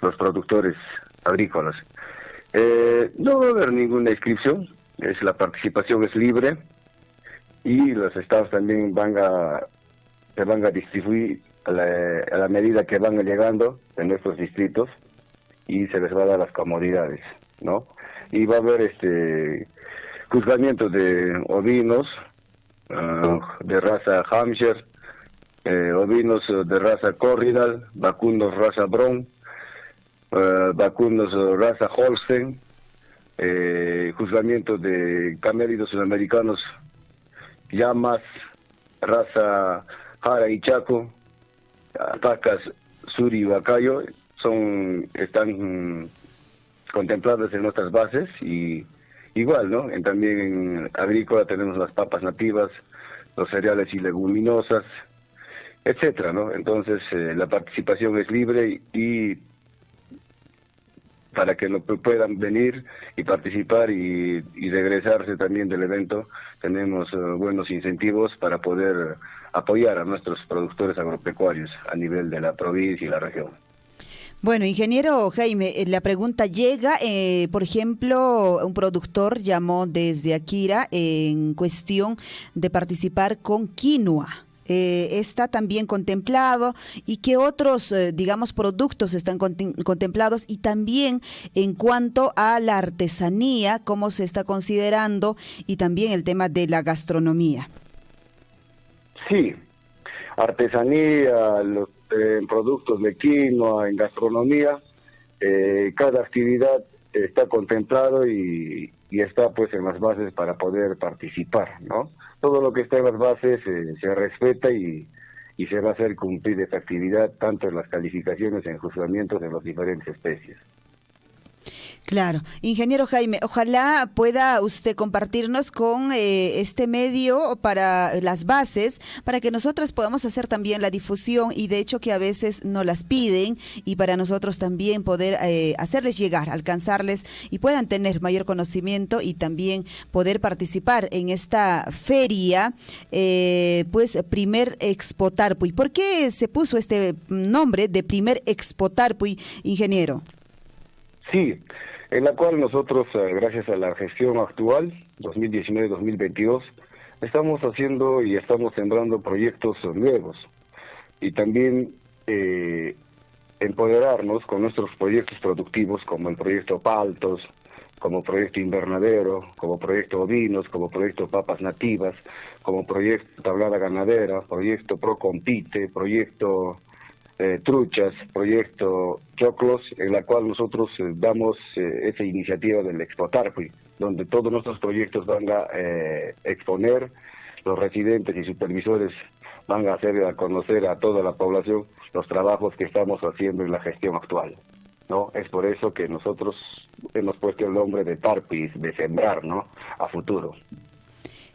los productores agrícolas. No va a haber ninguna inscripción, la participación es libre, y los estados también se van a distribuir a la medida que van llegando en nuestros distritos, y se les va a dar las comodidades, ¿no? Y va a haber juzgamiento de ovinos de raza Hampshire, ovinos de raza Corridal, vacunos raza Brown, vacunos raza Holstein, juzgamiento de camélidos sudamericanos, llamas raza Jara y Chaco, vacas Suri y Bacayo, están contempladas en nuestras bases. Y igual, ¿no? También en agrícola tenemos las papas nativas, los cereales y leguminosas, etcétera, ¿no? Entonces, la participación es libre y para que no puedan venir y participar y regresarse también del evento, tenemos buenos incentivos para poder apoyar a nuestros productores agropecuarios a nivel de la provincia y la región. Bueno, ingeniero Jaime, la pregunta llega, por ejemplo, un productor llamó desde Akira en cuestión de participar con quinoa. ¿Está también contemplado? ¿Y qué otros, digamos, productos están contemplados? Y también en cuanto a la artesanía, ¿cómo se está considerando? Y también el tema de la gastronomía. Sí, artesanía, los productos de quinoa, en gastronomía, cada actividad está contemplado y está pues en las bases para poder participar, ¿no? Todo lo que está en las bases se respeta y se va a hacer cumplir esta actividad, tanto en las calificaciones, en juzgamientos de las diferentes especies. Claro. Ingeniero Jaime, ojalá pueda usted compartirnos con este medio para las bases, para que nosotras podamos hacer también la difusión y de hecho que a veces no las piden y para nosotros también poder hacerles llegar, alcanzarles y puedan tener mayor conocimiento y también poder participar en esta feria, pues Primer Expo Tarpuy. ¿Por qué se puso este nombre de Primer Expo Tarpuy, ingeniero? Sí, en la cual nosotros, gracias a la gestión actual, 2019-2022, estamos haciendo y estamos sembrando proyectos nuevos y también empoderarnos con nuestros proyectos productivos como el proyecto Paltos, como proyecto Invernadero, como proyecto Ovinos, como proyecto Papas Nativas, como proyecto Tablada Ganadera, proyecto Procompite, proyecto Truchas, proyecto Choclos, en la cual nosotros damos esa iniciativa del Expo Tarpuy, donde todos nuestros proyectos van a exponer, los residentes y supervisores van a hacer a conocer a toda la población los trabajos que estamos haciendo en la gestión actual, ¿no? Es por eso que nosotros hemos puesto el nombre de Tarpuy, de sembrar, ¿no?, a futuro.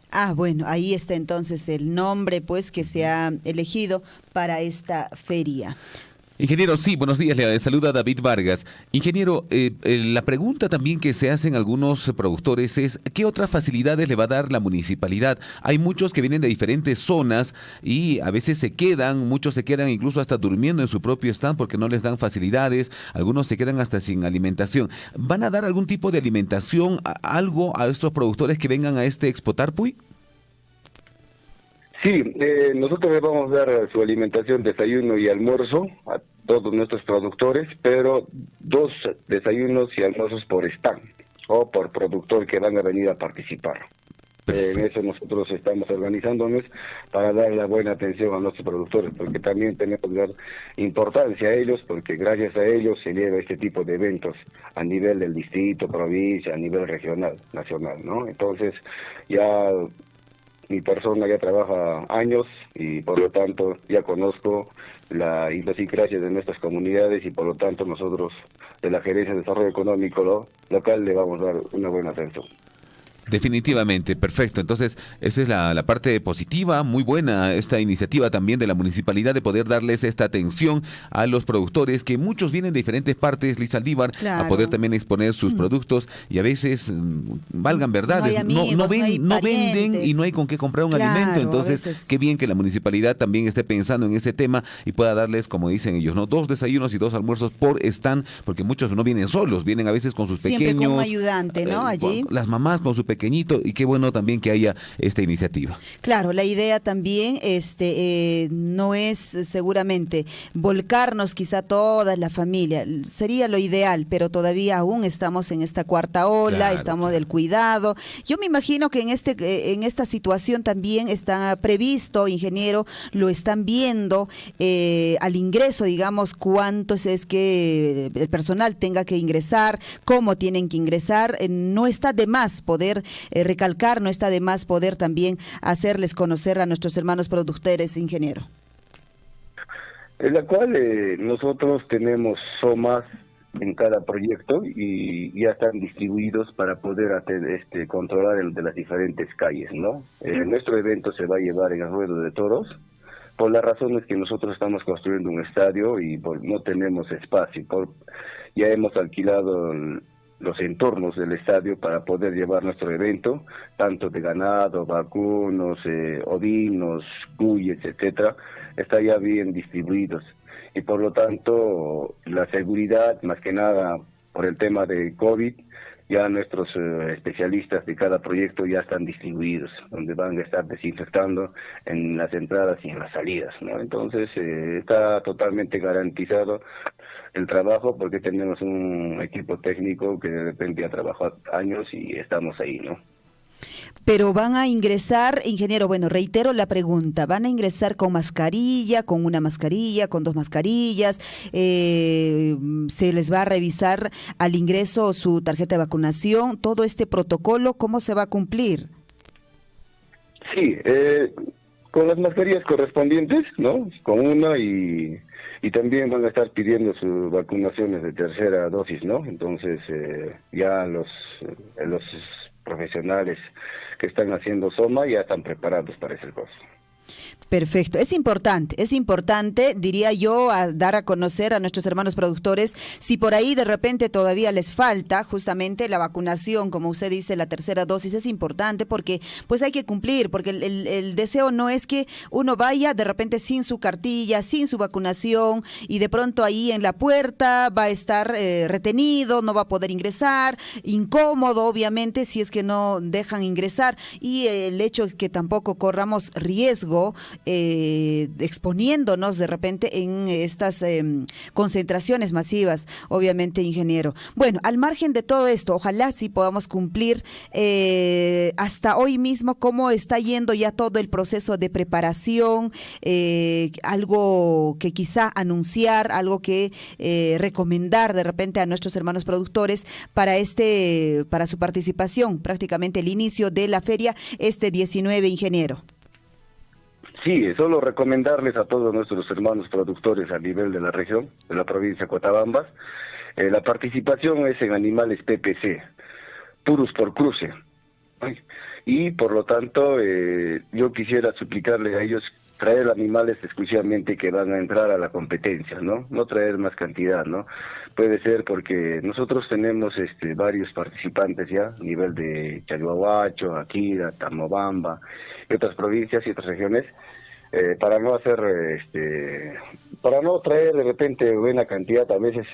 Ah, bueno, ahí está entonces el nombre pues que se ha elegido para esta feria. Ingeniero, sí, buenos días, le saluda David Vargas. Ingeniero, la pregunta también que se hacen algunos productores es, ¿qué otras facilidades le va a dar la municipalidad? Hay muchos que vienen de diferentes zonas y a veces muchos se quedan incluso hasta durmiendo en su propio stand porque no les dan facilidades, algunos se quedan hasta sin alimentación. ¿Van a dar algún tipo de alimentación, algo a estos productores que vengan a este Expo Tarpuy? Sí, nosotros les vamos a dar su alimentación, desayuno y almuerzo a todos nuestros productores, pero 2 desayunos y almuerzos por stand o por productor que van a venir a participar. En eso nosotros estamos organizándonos para dar la buena atención a nuestros productores, porque también tenemos que dar importancia a ellos, porque gracias a ellos se lleva este tipo de eventos a nivel del distrito, provincia, a nivel regional, nacional, ¿no? Entonces ya mi persona ya trabaja años y por lo tanto ya conozco la idiosincrasia de nuestras comunidades y por lo tanto nosotros de la Gerencia de Desarrollo Económico local le vamos a dar una buena atención. Definitivamente, perfecto. Entonces, esa es la parte positiva, muy buena esta iniciativa también de la municipalidad de poder darles esta atención a los productores, que muchos vienen de diferentes partes, Liz Saldívar, claro, a poder también exponer sus productos y a veces valgan verdades, no venden y no hay con qué comprar un alimento. Entonces, qué bien que la municipalidad también esté pensando en ese tema y pueda darles, como dicen ellos, ¿no?, 2 desayunos y 2 almuerzos por stand, porque muchos no vienen solos, vienen a veces con sus pequeños. Siempre con un ayudante, ¿no? Allí. Las mamás con su pequeñito, y qué bueno también que haya esta iniciativa. Claro, la idea también no es seguramente volcarnos quizá toda la familia, sería lo ideal, pero todavía aún estamos en esta cuarta ola, claro, estamos del cuidado. Yo me imagino que en esta situación también está previsto, ingeniero, lo están viendo al ingreso, digamos, cuántos es que el personal tenga que ingresar, cómo tienen que ingresar, no está de más poder recalcar, no está de más poder también hacerles conocer a nuestros hermanos productores, ingeniero. En la cual nosotros tenemos SOMAS en cada proyecto y ya están distribuidos para poder controlar el de las diferentes calles, ¿no? Nuestro evento se va a llevar en el Ruedo de Toros, por las razones que nosotros estamos construyendo un estadio y no tenemos espacio. Ya hemos alquilado los entornos del estadio para poder llevar nuestro evento, tanto de ganado, vacunos, ovinos, cuyes, etcétera, está ya bien distribuidos. Y por lo tanto, la seguridad, más que nada por el tema de COVID, ya nuestros especialistas de cada proyecto ya están distribuidos, donde van a estar desinfectando en las entradas y en las salidas, ¿no? Entonces, está totalmente garantizado el trabajo porque tenemos un equipo técnico que de repente ha trabajado años y estamos ahí, ¿no? Pero van a ingresar, ingeniero, bueno, reitero la pregunta, ¿van a ingresar con mascarilla, con una mascarilla, con 2 mascarillas? ¿Se les va a revisar al ingreso su tarjeta de vacunación? ¿Todo este protocolo, cómo se va a cumplir? Sí, con las mascarillas correspondientes, ¿no? Con una y también van a estar pidiendo sus vacunaciones de tercera dosis, ¿no? Entonces, ya los profesionales que están haciendo SOMA ya están preparados para ese cosa. Perfecto, es importante, diría yo, a dar a conocer a nuestros hermanos productores, si por ahí de repente todavía les falta justamente la vacunación, como usted dice, la tercera dosis, es importante porque pues hay que cumplir, porque el deseo no es que uno vaya de repente sin su cartilla, sin su vacunación y de pronto ahí en la puerta va a estar retenido, no va a poder ingresar, incómodo obviamente si es que no dejan ingresar, y el hecho es que tampoco corramos riesgo exponiéndonos de repente en estas concentraciones masivas, obviamente, ingeniero. Bueno, al margen de todo esto, ojalá sí podamos cumplir hasta hoy mismo cómo está yendo ya todo el proceso de preparación, algo que quizá anunciar, algo que recomendar de repente a nuestros hermanos productores para su participación, prácticamente el inicio de la feria este 19, ingeniero. Sí, solo recomendarles a todos nuestros hermanos productores a nivel de la región, de la provincia de Cotabambas, la participación es en animales PPC, puros por cruce. Y por lo tanto, yo quisiera suplicarles a ellos traer animales exclusivamente que van a entrar a la competencia, ¿no? No traer más cantidad, ¿no? Puede ser porque nosotros tenemos varios participantes ya, a nivel de Chalhuahuacho, Akira, Tamobamba, y otras provincias y otras regiones, para no traer de repente buena cantidad, a veces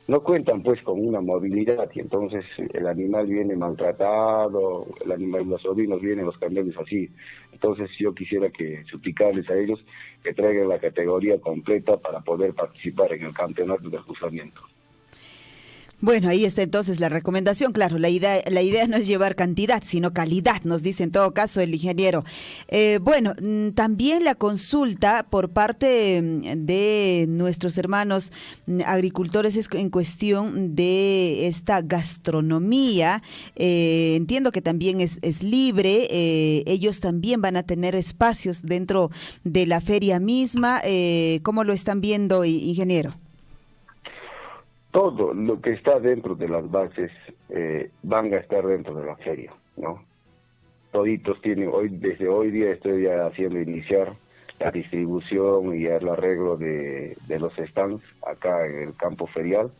no cuentan pues con una movilidad y entonces el animal viene maltratado, los ovinos vienen, los camellos así. Entonces yo quisiera suplicarles a ellos que traigan la categoría completa para poder participar en el campeonato de ajustamiento. Bueno, ahí está entonces la recomendación. Claro, la idea no es llevar cantidad, sino calidad, nos dice en todo caso el ingeniero. Bueno, también la consulta por parte de nuestros hermanos agricultores es en cuestión de esta gastronomía. Entiendo que también es libre, ellos también van a tener espacios dentro de la feria misma. ¿Cómo lo están viendo, ingeniero? Todo lo que está dentro de las bases van a estar dentro de la feria, ¿no? Toditos tienen, desde hoy día estoy ya haciendo iniciar la distribución y el arreglo de los stands acá en el campo ferial,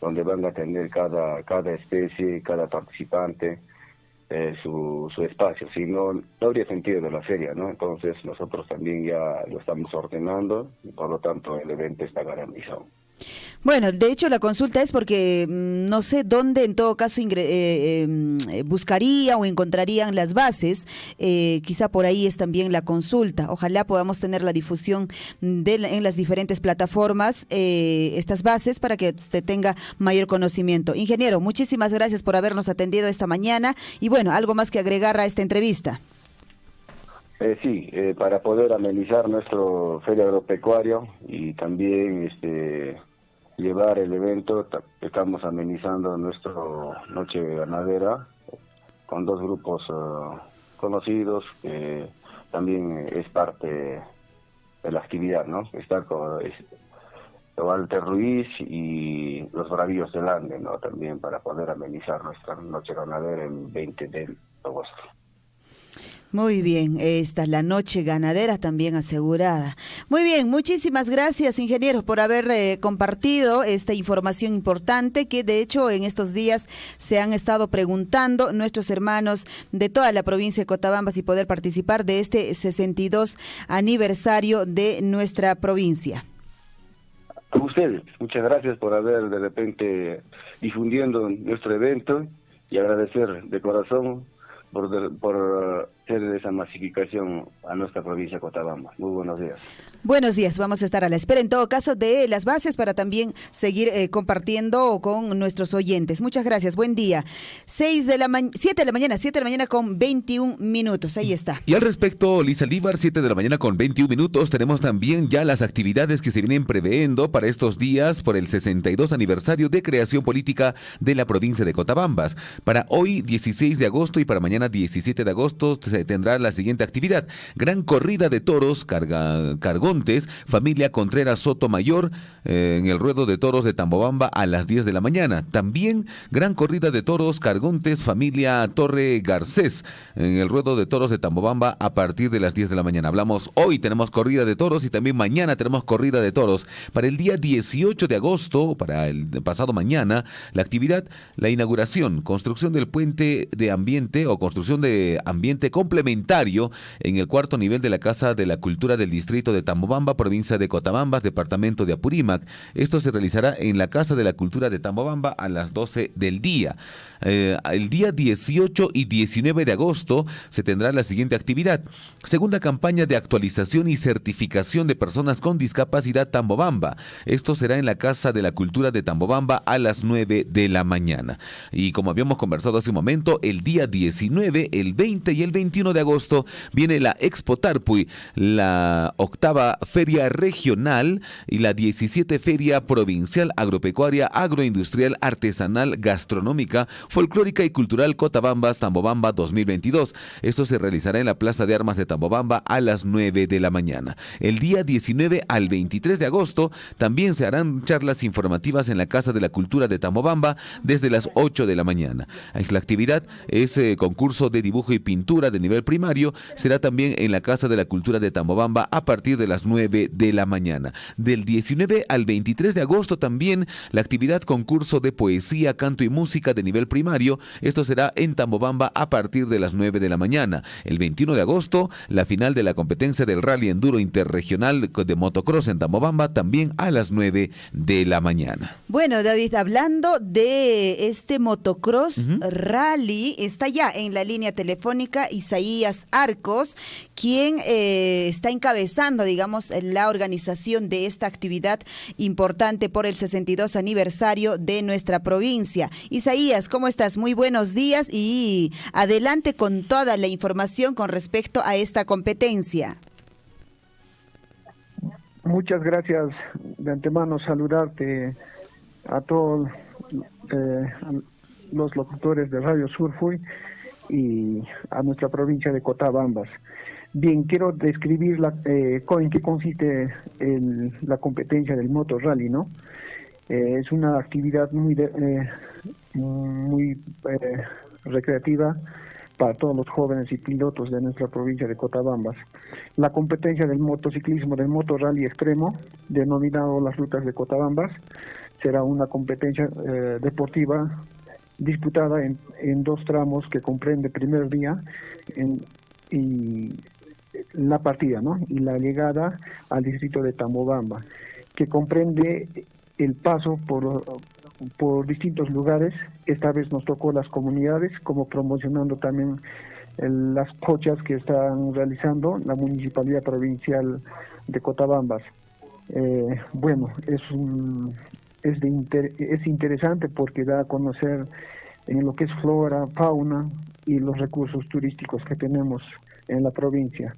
donde van a tener cada especie, cada participante su espacio, si no habría sentido de la feria, ¿no? Entonces nosotros también ya lo estamos ordenando y por lo tanto el evento está garantizado. Bueno, de hecho la consulta es porque no sé dónde en todo caso buscaría o encontrarían las bases, quizá por ahí es también la consulta. Ojalá podamos tener la difusión en las diferentes plataformas, estas bases, para que se tenga mayor conocimiento. Ingeniero, muchísimas gracias por habernos atendido esta mañana y bueno, algo más que agregar a esta entrevista. Sí, para poder amenizar nuestro feria agropecuario y también llevar el evento, estamos amenizando nuestra noche ganadera con 2 grupos conocidos que también es parte de la actividad, ¿no? Está con Walter Ruiz y los Bravíos del Ande, ¿no? También para poder amenizar nuestra noche ganadera el 20 de agosto. Muy bien, esta es la noche ganadera también asegurada. Muy bien, muchísimas gracias, ingeniero, por haber compartido esta información importante que de hecho en estos días se han estado preguntando nuestros hermanos de toda la provincia de Cochabamba si poder participar de este 62 aniversario de nuestra provincia. A ustedes, muchas gracias por haber de repente difundiendo nuestro evento y agradecer de corazón por hacer esa masificación a nuestra provincia de Cochabamba. Muy buenos días. Buenos días, vamos a estar a la espera en todo caso de las bases para también seguir compartiendo con nuestros oyentes. Muchas gracias, buen día. 7 de la mañana con 21 minutos, ahí está. Y al respecto, Lisa Líbar, 7 de la mañana con 21 minutos, tenemos también ya las actividades que se vienen previendo para estos días por el 62 aniversario de creación política de la provincia de Cochabamba. Para hoy, 16 de agosto y para mañana, 17 de agosto, se tendrá la siguiente actividad: gran corrida de toros, Cargontes, familia Contreras Sotomayor, en el ruedo de toros de Tambobamba a las 10 de la mañana. También gran corrida de toros, Cargontes, familia Torre Garcés, en el ruedo de toros de Tambobamba a partir de las 10 de la mañana. Hablamos hoy, tenemos corrida de toros y también mañana tenemos corrida de toros. Para el día 18 de agosto, para el pasado mañana, la actividad, la inauguración, construcción del puente de ambiente o construcción de ambiente complementario en el cuarto nivel de la Casa de la Cultura del Distrito de Tambobamba, provincia de Cochabamba, departamento de Apurímac. Esto se realizará en la Casa de la Cultura de Tambobamba a las 12 del día. El día 18 y 19 de agosto se tendrá la siguiente actividad: segunda campaña de actualización y certificación de personas con discapacidad Tambobamba. Esto será en la Casa de la Cultura de Tambobamba a las 9 de la mañana. Y como habíamos conversado hace un momento, el día 19, el 20 y el 21 de agosto viene la Expo Tarpuy, la 8ª Feria Regional y la 17 Feria Provincial Agropecuaria, Agroindustrial, Artesanal, Gastronómica, Folclórica y Cultural Cotabambas Tambobamba 2022. Esto se realizará en la Plaza de Armas de Tambobamba a las 9 de la mañana. El día 19 al 23 de agosto también se harán charlas informativas en la Casa de la Cultura de Tambobamba desde las 8 de la mañana. La actividad es concurso de dibujo y pintura de nivel primario, será también en la Casa de la Cultura de Tambobamba a partir de las 9 de la mañana. Del 19 al 23 de agosto también la actividad concurso de poesía, canto y música de nivel primario. Esto será en Tambobamba a partir de las 9 de la mañana. El 21 de agosto, la final de la competencia del Rally Enduro Interregional de Motocross en Tambobamba también a las 9 de la mañana. Bueno, David, hablando de este motocross rally, está ya en la línea telefónica Isaías Arcos, quien está encabezando, digamos, la organización de esta actividad importante por el 62 aniversario de nuestra provincia. Isaías, ¿cómo estás? Muy buenos días y adelante con toda la información con respecto a esta competencia. Muchas gracias de antemano, saludarte a todos los locutores de Radio Surfuy y a nuestra provincia de Cochabamba. Bien, quiero describir en qué consiste la competencia del Moto Rally, ¿no? Es una actividad muy recreativa para todos los jóvenes y pilotos de nuestra provincia de Cochabamba. La competencia del motociclismo, del Moto Rally Extremo, denominado las rutas de Cochabamba, será una competencia deportiva disputada en 2 tramos que comprende primer día y la partida, ¿no? Y la llegada al distrito de Tambobamba, que comprende el paso por distintos lugares. Esta vez nos tocó las comunidades, como promocionando también las cochas que están realizando la Municipalidad Provincial de Cochabamba. Bueno, es interesante porque da a conocer en lo que es flora, fauna y los recursos turísticos que tenemos en la provincia.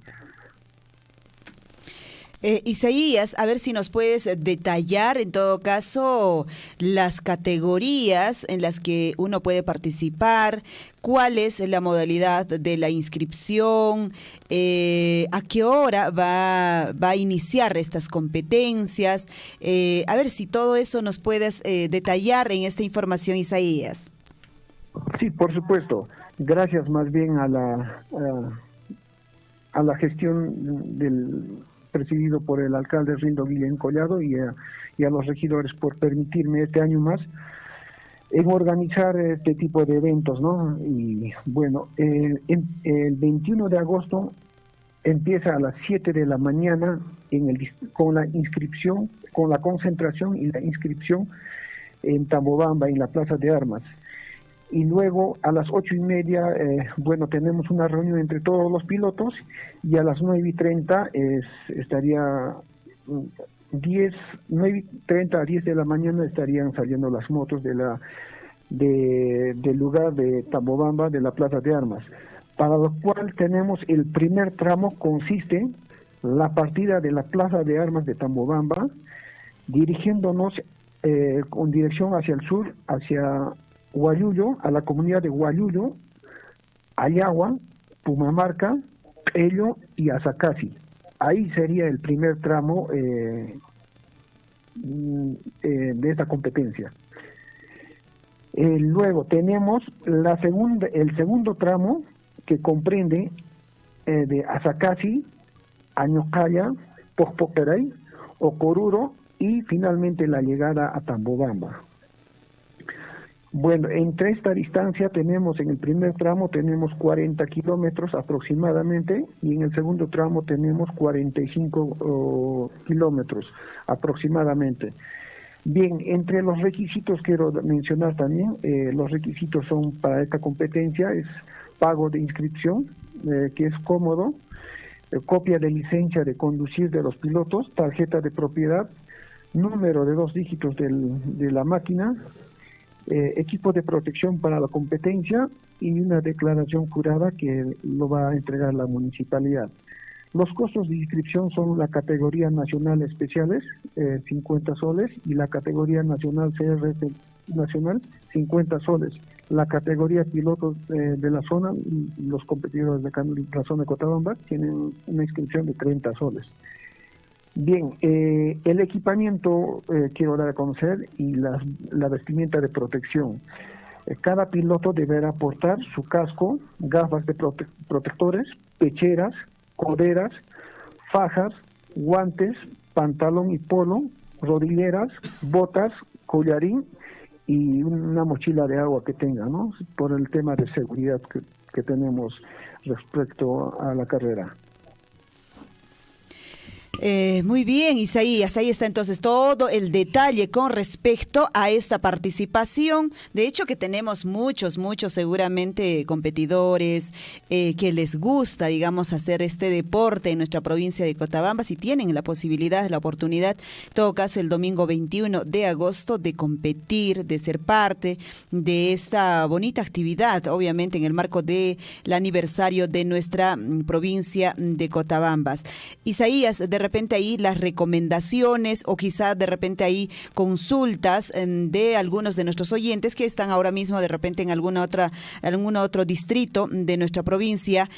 Isaías, a ver si nos puedes detallar en todo caso las categorías en las que uno puede participar, cuál es la modalidad de la inscripción, a qué hora va a iniciar estas competencias, a ver si todo eso nos puedes detallar en esta información, Isaías. Sí, por supuesto. Gracias más bien a a la gestión presidido por el alcalde Rindo Guillén Collado y a los regidores por permitirme este año más en organizar este tipo de eventos, ¿no? Y bueno, el 21 de agosto empieza a las 7 de la mañana con la inscripción, con la concentración y la inscripción en Tambobamba, en la Plaza de Armas. Y luego a las 8:30, bueno, tenemos una reunión entre todos los pilotos y a las 9:30 estaría 9:30 a 10 de la mañana estarían saliendo las motos del lugar de Tambobamba, de la Plaza de Armas, para lo cual tenemos el primer tramo, consiste la partida de la Plaza de Armas de Tambobamba, dirigiéndonos con dirección hacia el sur, hacia Hualluyo, a la comunidad de Hualluyo, Ayagua, Pumamarca, Pello y Azacasi. Ahí sería el primer tramo de esta competencia. Luego tenemos el segundo tramo, que comprende de Azacasi, Añocaya, Pojpoqueray, Ocoruro y finalmente la llegada a Tambobamba. Bueno, entre esta distancia tenemos, en el primer tramo tenemos 40 kilómetros aproximadamente y en el segundo tramo tenemos 45 kilómetros aproximadamente. Bien, entre los requisitos quiero mencionar también, los requisitos son para esta competencia, es pago de inscripción, que es cómodo, copia de licencia de conducir de los pilotos, tarjeta de propiedad, número de 2 dígitos de la máquina, equipo de protección para la competencia y una declaración jurada que lo va a entregar la municipalidad. Los costos de inscripción son la categoría nacional especiales, 50 soles, y la categoría nacional CRS nacional, 50 soles. La categoría pilotos de la zona, los competidores de la zona de Cotabamba, tienen una inscripción de 30 soles. Bien, el equipamiento quiero dar a conocer y la vestimenta de protección. Cada piloto deberá portar su casco, gafas de protectores, pecheras, coderas, fajas, guantes, pantalón y polo, rodilleras, botas, collarín y una mochila de agua que tenga, ¿no? Por el tema de seguridad que tenemos respecto a la carrera. Muy bien, Isaías, ahí está entonces todo el detalle con respecto a esta participación. De hecho que tenemos muchos seguramente competidores que les gusta, digamos, hacer este deporte en nuestra provincia de Cotabamba, si tienen la posibilidad, la oportunidad, en todo caso el domingo 21 de agosto, de competir, de ser parte de esta bonita actividad, obviamente en el marco del aniversario de nuestra provincia de Cotabambas. Isaías, de repente ahí las recomendaciones o quizá de repente ahí consultas de algunos de nuestros oyentes que están ahora mismo de repente en algún otro distrito de nuestra provincia.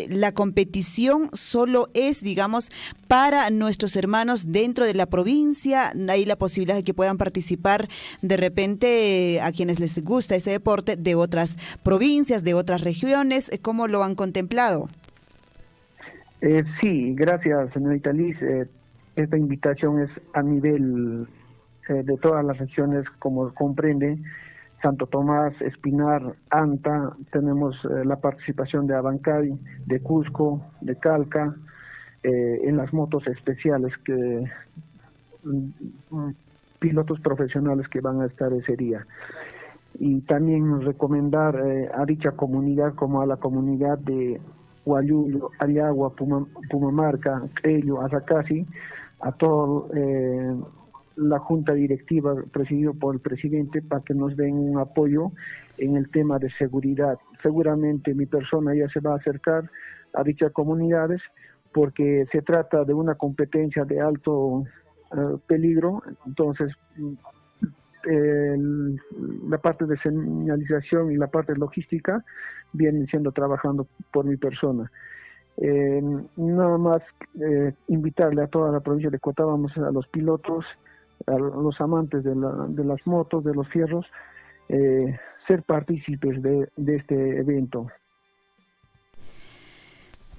La competición solo es, digamos, para nuestros hermanos dentro de la provincia. Hay la posibilidad de que puedan participar de repente a quienes les gusta ese deporte de otras provincias, de otras regiones. ¿Cómo lo han contemplado? Sí, gracias, señorita Liz. Esta invitación es a nivel de todas las regiones, como comprende, Santo Tomás, Espinar, Anta, tenemos la participación de Abancay, de Cusco, de Calca, en las motos especiales que pilotos profesionales que van a estar ese día. Y también recomendar a dicha comunidad como a la comunidad de Hualluyo, Ayagua, Pumamarca, Pello, Azacasi, a toda la junta directiva presidida por el presidente para que nos den un apoyo en el tema de seguridad. Seguramente mi persona ya se va a acercar a dichas comunidades porque se trata de una competencia de alto peligro, entonces la parte de señalización y la parte logística vienen siendo trabajando por mi persona. Nada más invitarle a toda la provincia de Cotabamba, a los pilotos, a los amantes de las motos, de los fierros, ser partícipes de este evento.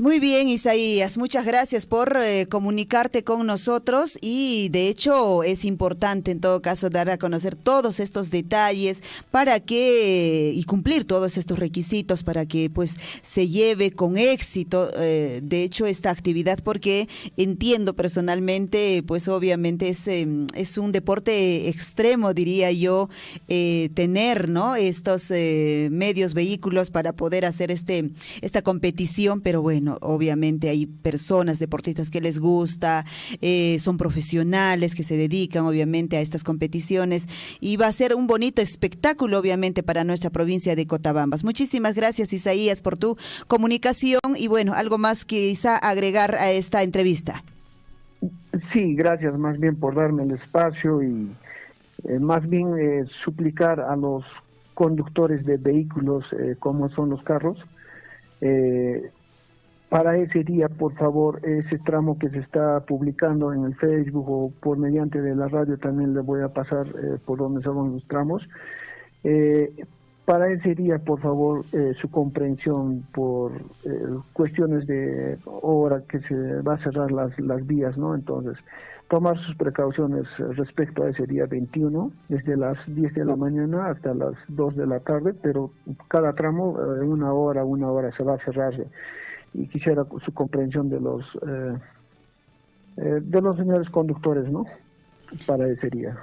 Muy bien, Isaías, muchas gracias por comunicarte con nosotros y de hecho es importante en todo caso dar a conocer todos estos detalles para que y cumplir todos estos requisitos para que pues se lleve con éxito de hecho esta actividad, porque entiendo personalmente pues obviamente es un deporte extremo, diría yo, tener, ¿no?, estos medios, vehículos para poder hacer esta competición, pero bueno, obviamente hay personas, deportistas que les gusta, son profesionales que se dedican obviamente a estas competiciones y va a ser un bonito espectáculo obviamente para nuestra provincia de Cotabambas. Muchísimas gracias, Isaías, por tu comunicación y bueno, algo más quizá agregar a esta entrevista. Sí, gracias más bien por darme el espacio y más bien suplicar a los conductores de vehículos como son los carros, para ese día, por favor, ese tramo que se está publicando en el Facebook o por mediante de la radio, también le voy a pasar por donde son los tramos. Para ese día, por favor, su comprensión por cuestiones de hora que se va a cerrar las vías, ¿no? Entonces, tomar sus precauciones respecto a ese día 21, desde las 10 de la mañana hasta las 2 de la tarde, pero cada tramo, una hora se va a cerrar. Y quisiera su comprensión de los señores conductores, ¿no?, para ese día.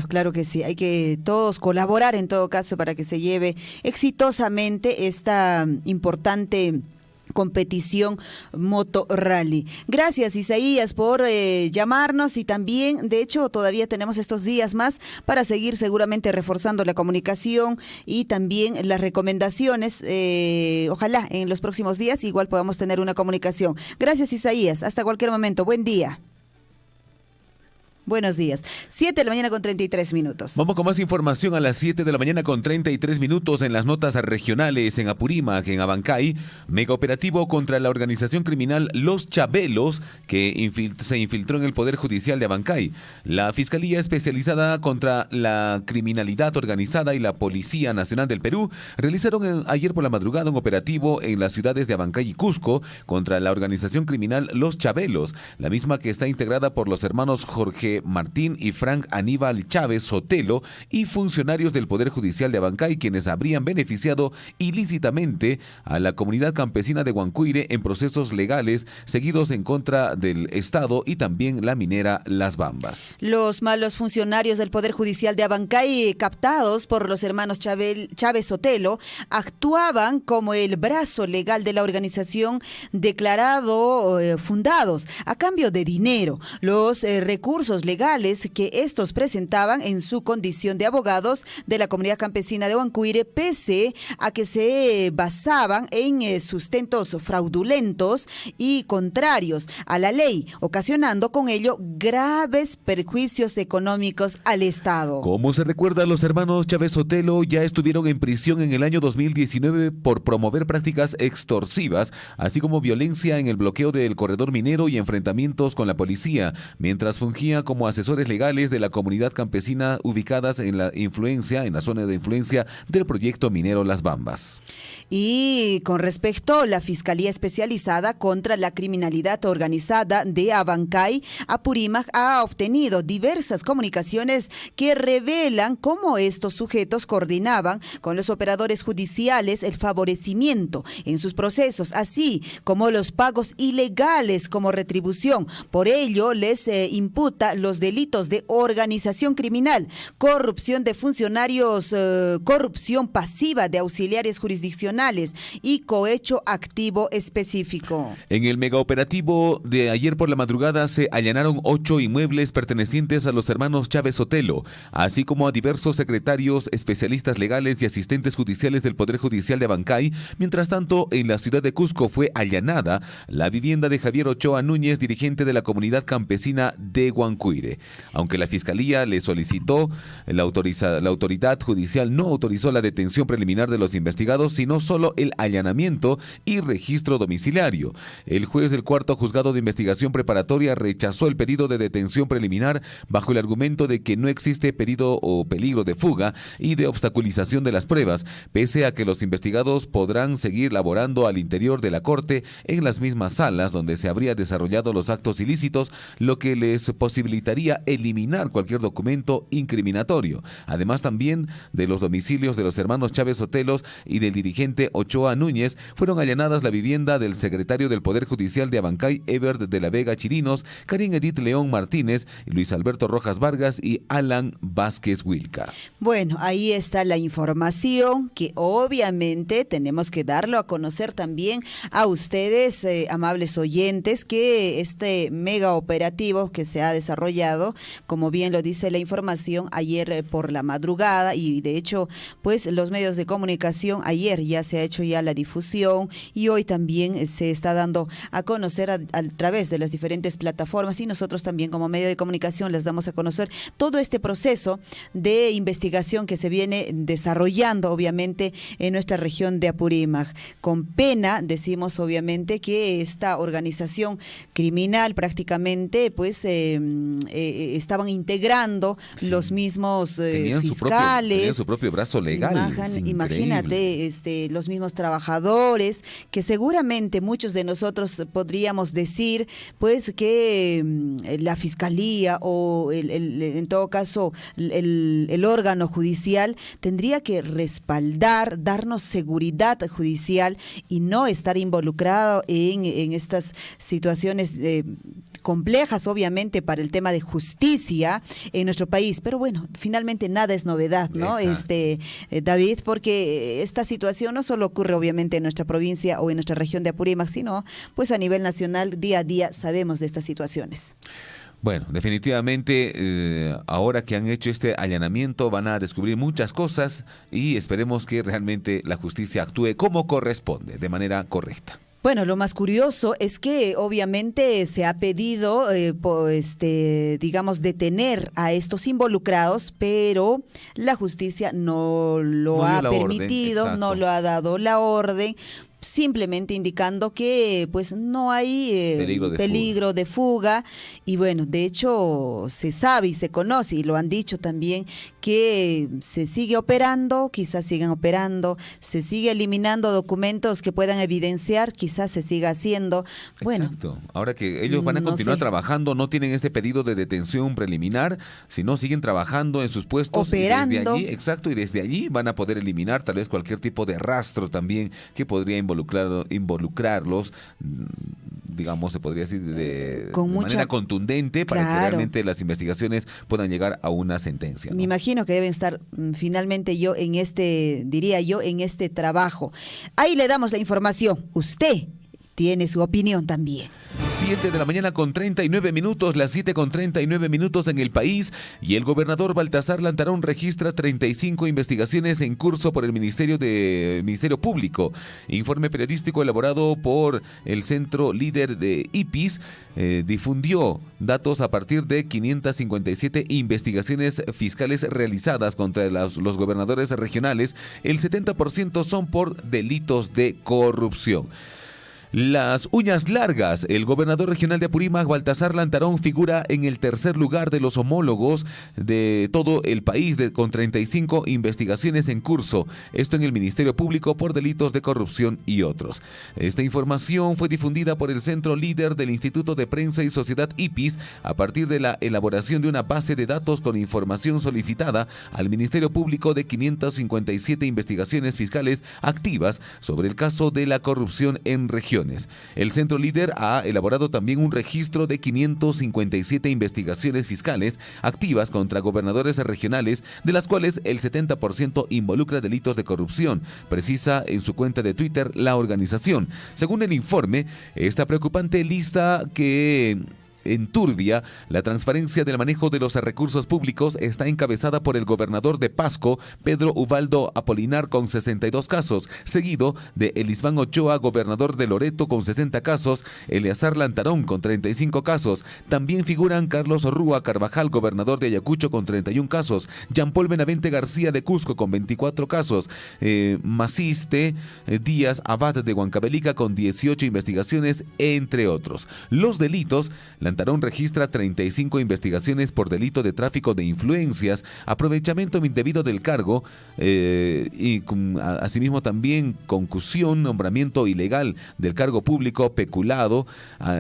Claro que sí. Hay que todos colaborar en todo caso para que se lleve exitosamente esta importante competición Moto Rally. Gracias, Isaías, por llamarnos y también, de hecho, todavía tenemos estos días más para seguir seguramente reforzando la comunicación y también las recomendaciones. Ojalá en los próximos días igual podamos tener una comunicación. Gracias, Isaías. Hasta cualquier momento. Buen día. Buenos días. 7 de la mañana con 33 minutos. Vamos con más información a las 7 de la mañana con 33 minutos en las notas regionales. En Apurímac, en Abancay, mega operativo contra la organización criminal Los Chabelos, que se infiltró en el Poder Judicial de Abancay. La Fiscalía Especializada contra la Criminalidad Organizada y la Policía Nacional del Perú realizaron ayer por la madrugada un operativo en las ciudades de Abancay y Cusco contra la organización criminal Los Chabelos, la misma que está integrada por los hermanos Jorge Martín y Frank Aníbal Chávez Sotelo y funcionarios del Poder Judicial de Abancay, quienes habrían beneficiado ilícitamente a la comunidad campesina de Huancuire en procesos legales seguidos en contra del Estado y también la minera Las Bambas. Los malos funcionarios del Poder Judicial de Abancay, captados por los hermanos Chávez Sotelo, actuaban como el brazo legal de la organización declarado fundados a cambio de dinero. Los recursos legales que estos presentaban en su condición de abogados de la comunidad campesina de Huancuire, pese a que se basaban en sustentos fraudulentos y contrarios a la ley, ocasionando con ello graves perjuicios económicos al Estado. Como se recuerda, los hermanos Chávez Sotelo ya estuvieron en prisión en el año 2019 por promover prácticas extorsivas, así como violencia en el bloqueo del corredor minero y enfrentamientos con la policía, mientras fungía como asesores legales de la comunidad campesina ubicadas en la zona de influencia del proyecto minero Las Bambas. Y con respecto a la Fiscalía Especializada contra la Criminalidad Organizada de Abancay, Apurímac ha obtenido diversas comunicaciones que revelan cómo estos sujetos coordinaban con los operadores judiciales el favorecimiento en sus procesos, así como los pagos ilegales como retribución. Por ello, les imputa los delitos de organización criminal, corrupción de funcionarios, corrupción pasiva de auxiliares jurisdiccionales y cohecho activo específico. En el megaoperativo de ayer por la madrugada se allanaron 8 inmuebles pertenecientes a los hermanos Chávez Sotelo, así como a diversos secretarios, especialistas legales y asistentes judiciales del Poder Judicial de Abancay. Mientras tanto, en la ciudad de Cusco fue allanada la vivienda de Javier Ochoa Núñez, dirigente de la comunidad campesina de Huancuire. Cuire. Aunque la Fiscalía le solicitó, la autoridad judicial no autorizó la detención preliminar de los investigados, sino solo el allanamiento y registro domiciliario. El juez del cuarto juzgado de investigación preparatoria rechazó el pedido de detención preliminar bajo el argumento de que no existe peligro de fuga y de obstaculización de las pruebas, pese a que los investigados podrán seguir laborando al interior de la corte en las mismas salas donde se habría desarrollado los actos ilícitos, lo que les posibilitaría eliminar cualquier documento incriminatorio. Además, también de los domicilios de los hermanos Chávez Sotelos y del dirigente Ochoa Núñez, fueron allanadas la vivienda del secretario del Poder Judicial de Abancay, Ebert de la Vega Chirinos, Karin Edith León Martínez, Luis Alberto Rojas Vargas y Alan Vázquez Wilca. Bueno, ahí está la información que obviamente tenemos que darlo a conocer también a ustedes, amables oyentes, que este mega operativo que se ha desarrollado, como bien lo dice la información, ayer por la madrugada, y de hecho, pues los medios de comunicación, ayer ya se ha hecho ya la difusión y hoy también se está dando a conocer a través de las diferentes plataformas, y nosotros también como medio de comunicación les damos a conocer todo este proceso de investigación que se viene desarrollando obviamente en nuestra región de Apurímac. Con pena decimos obviamente que esta organización criminal prácticamente pues estaban integrando los mismos fiscales. Tenían su propio brazo legal. Imagínate, los mismos trabajadores, que seguramente muchos de nosotros podríamos decir pues que la fiscalía o en todo caso el órgano judicial tendría que respaldar, darnos seguridad judicial y no estar involucrado en estas situaciones complejas, obviamente, para el tema de justicia en nuestro país. Pero bueno, finalmente nada es novedad, ¿no? David, porque esta situación no solo ocurre obviamente en nuestra provincia o en nuestra región de Apurímac, sino pues a nivel nacional, día a día sabemos de estas situaciones. Bueno, definitivamente ahora que han hecho este allanamiento van a descubrir muchas cosas y esperemos que realmente la justicia actúe como corresponde, de manera correcta. Bueno, lo más curioso es que obviamente se ha pedido, digamos, detener a estos involucrados, pero la justicia no lo ha permitido, no lo ha dado la orden, simplemente indicando que pues no hay peligro de fuga. Y bueno, de hecho se sabe y se conoce y lo han dicho también que se sigue operando, quizás sigan operando, se sigue eliminando documentos que puedan evidenciar, quizás se siga haciendo. Bueno, exacto. Ahora que ellos van a continuar trabajando, no tienen este pedido de detención preliminar, sino siguen trabajando en sus puestos, operando. Y desde allí, exacto, y desde allí van a poder eliminar tal vez cualquier tipo de rastro también que podría involucrarlos, digamos, se podría decir de manera contundente para que realmente las investigaciones puedan llegar a una sentencia, ¿no? Me imagino que deben estar finalmente en este trabajo. Ahí le damos la información. Usted tiene su opinión también. 7 de la mañana con 39 minutos, las 7 con 39 minutos en el país, y el gobernador Baltasar Lantarón registra 35 investigaciones en curso por el Ministerio Público. Informe periodístico elaborado por el Centro Líder de IPIS difundió datos a partir de 557 investigaciones fiscales realizadas contra los gobernadores regionales. El 70% son por delitos de corrupción. Las uñas largas. El gobernador regional de Apurímac, Baltasar Lantarón, figura en el tercer lugar de los homólogos de todo el país con 35 investigaciones en curso. Esto en el Ministerio Público por delitos de corrupción y otros. Esta información fue difundida por el Centro Líder del Instituto de Prensa y Sociedad IPIS a partir de la elaboración de una base de datos con información solicitada al Ministerio Público de 557 investigaciones fiscales activas sobre el caso de la corrupción en regiones. El Centro Líder ha elaborado también un registro de 557 investigaciones fiscales activas contra gobernadores regionales, de las cuales el 70% involucra delitos de corrupción, precisa en su cuenta de Twitter la organización. Según el informe, esta preocupante lista que En Turbia, la transparencia del manejo de los recursos públicos está encabezada por el gobernador de Pasco, Pedro Ubaldo Apolinar, con 62 casos, seguido de Elisban Ochoa, gobernador de Loreto, con 60 casos, Eleazar Lantarón, con 35 casos. También figuran Carlos Rúa Carvajal, gobernador de Ayacucho, con 31 casos, Jean Paul Benavente García de Cusco, con 24 casos, Maciste Díaz Abad de Huancavelica, con 18 investigaciones, entre otros. Los delitos: Lantarón registra 35 investigaciones por delito de tráfico de influencias, aprovechamiento indebido del cargo, y asimismo también concusión, nombramiento ilegal del cargo público, peculado,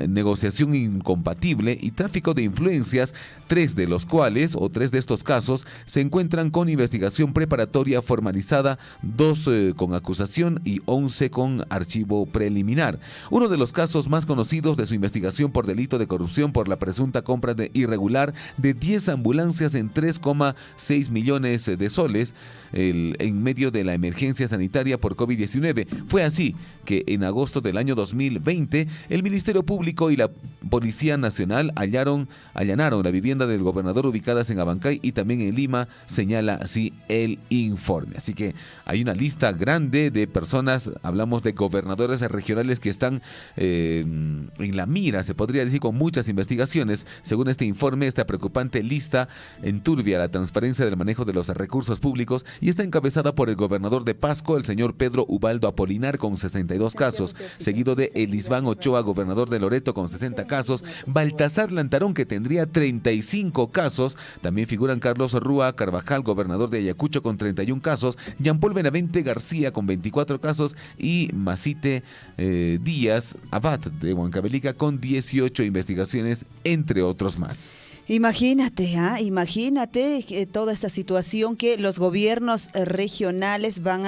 negociación incompatible y tráfico de influencias, 3 de estos casos se encuentran con investigación preparatoria formalizada, 2 con acusación y 11 con archivo preliminar. Uno de los casos más conocidos de su investigación por delito de corrupción por la presunta compra irregular de 10 ambulancias en 3,6 millones de soles en medio de la emergencia sanitaria por COVID-19. Fue así que en agosto del año 2020 el Ministerio Público y la Policía Nacional allanaron la vivienda del gobernador ubicadas en Abancay y también en Lima, señala así el informe. Así que hay una lista grande de personas, hablamos de gobernadores regionales que están en la mira, se podría decir, con muchas investigaciones. Según este informe, esta preocupante lista enturbia la transparencia del manejo de los recursos públicos y está encabezada por el gobernador de Pasco, el señor Pedro Ubaldo Apolinar, con 62 casos, seguido de Elisban Ochoa, gobernador de Loreto, con 60 casos, Baltasar Lantarón, que tendría 35 casos, también figuran Carlos Rúa Carvajal, gobernador de Ayacucho, con 31 casos, Jean Paul Benavente García, con 24 casos, y Macite Díaz Abad de Huancavelica, con 18 investigaciones, entre otros más. Imagínate, imagínate toda esta situación que los gobiernos regionales van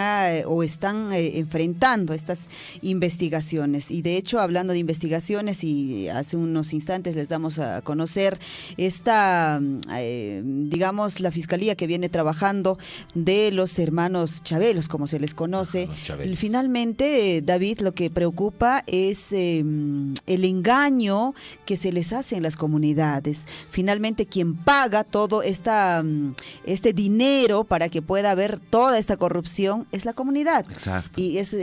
o están enfrentando estas investigaciones. Y de hecho, hablando de investigaciones, y hace unos instantes les damos a conocer esta, digamos, la fiscalía que viene trabajando de los hermanos Chabelos, como se les conoce. Finalmente, David, lo que preocupa es el engaño que se les hace en las comunidades. Finalmente, quien paga todo este dinero para que pueda haber toda esta corrupción es la comunidad. Exacto. Y es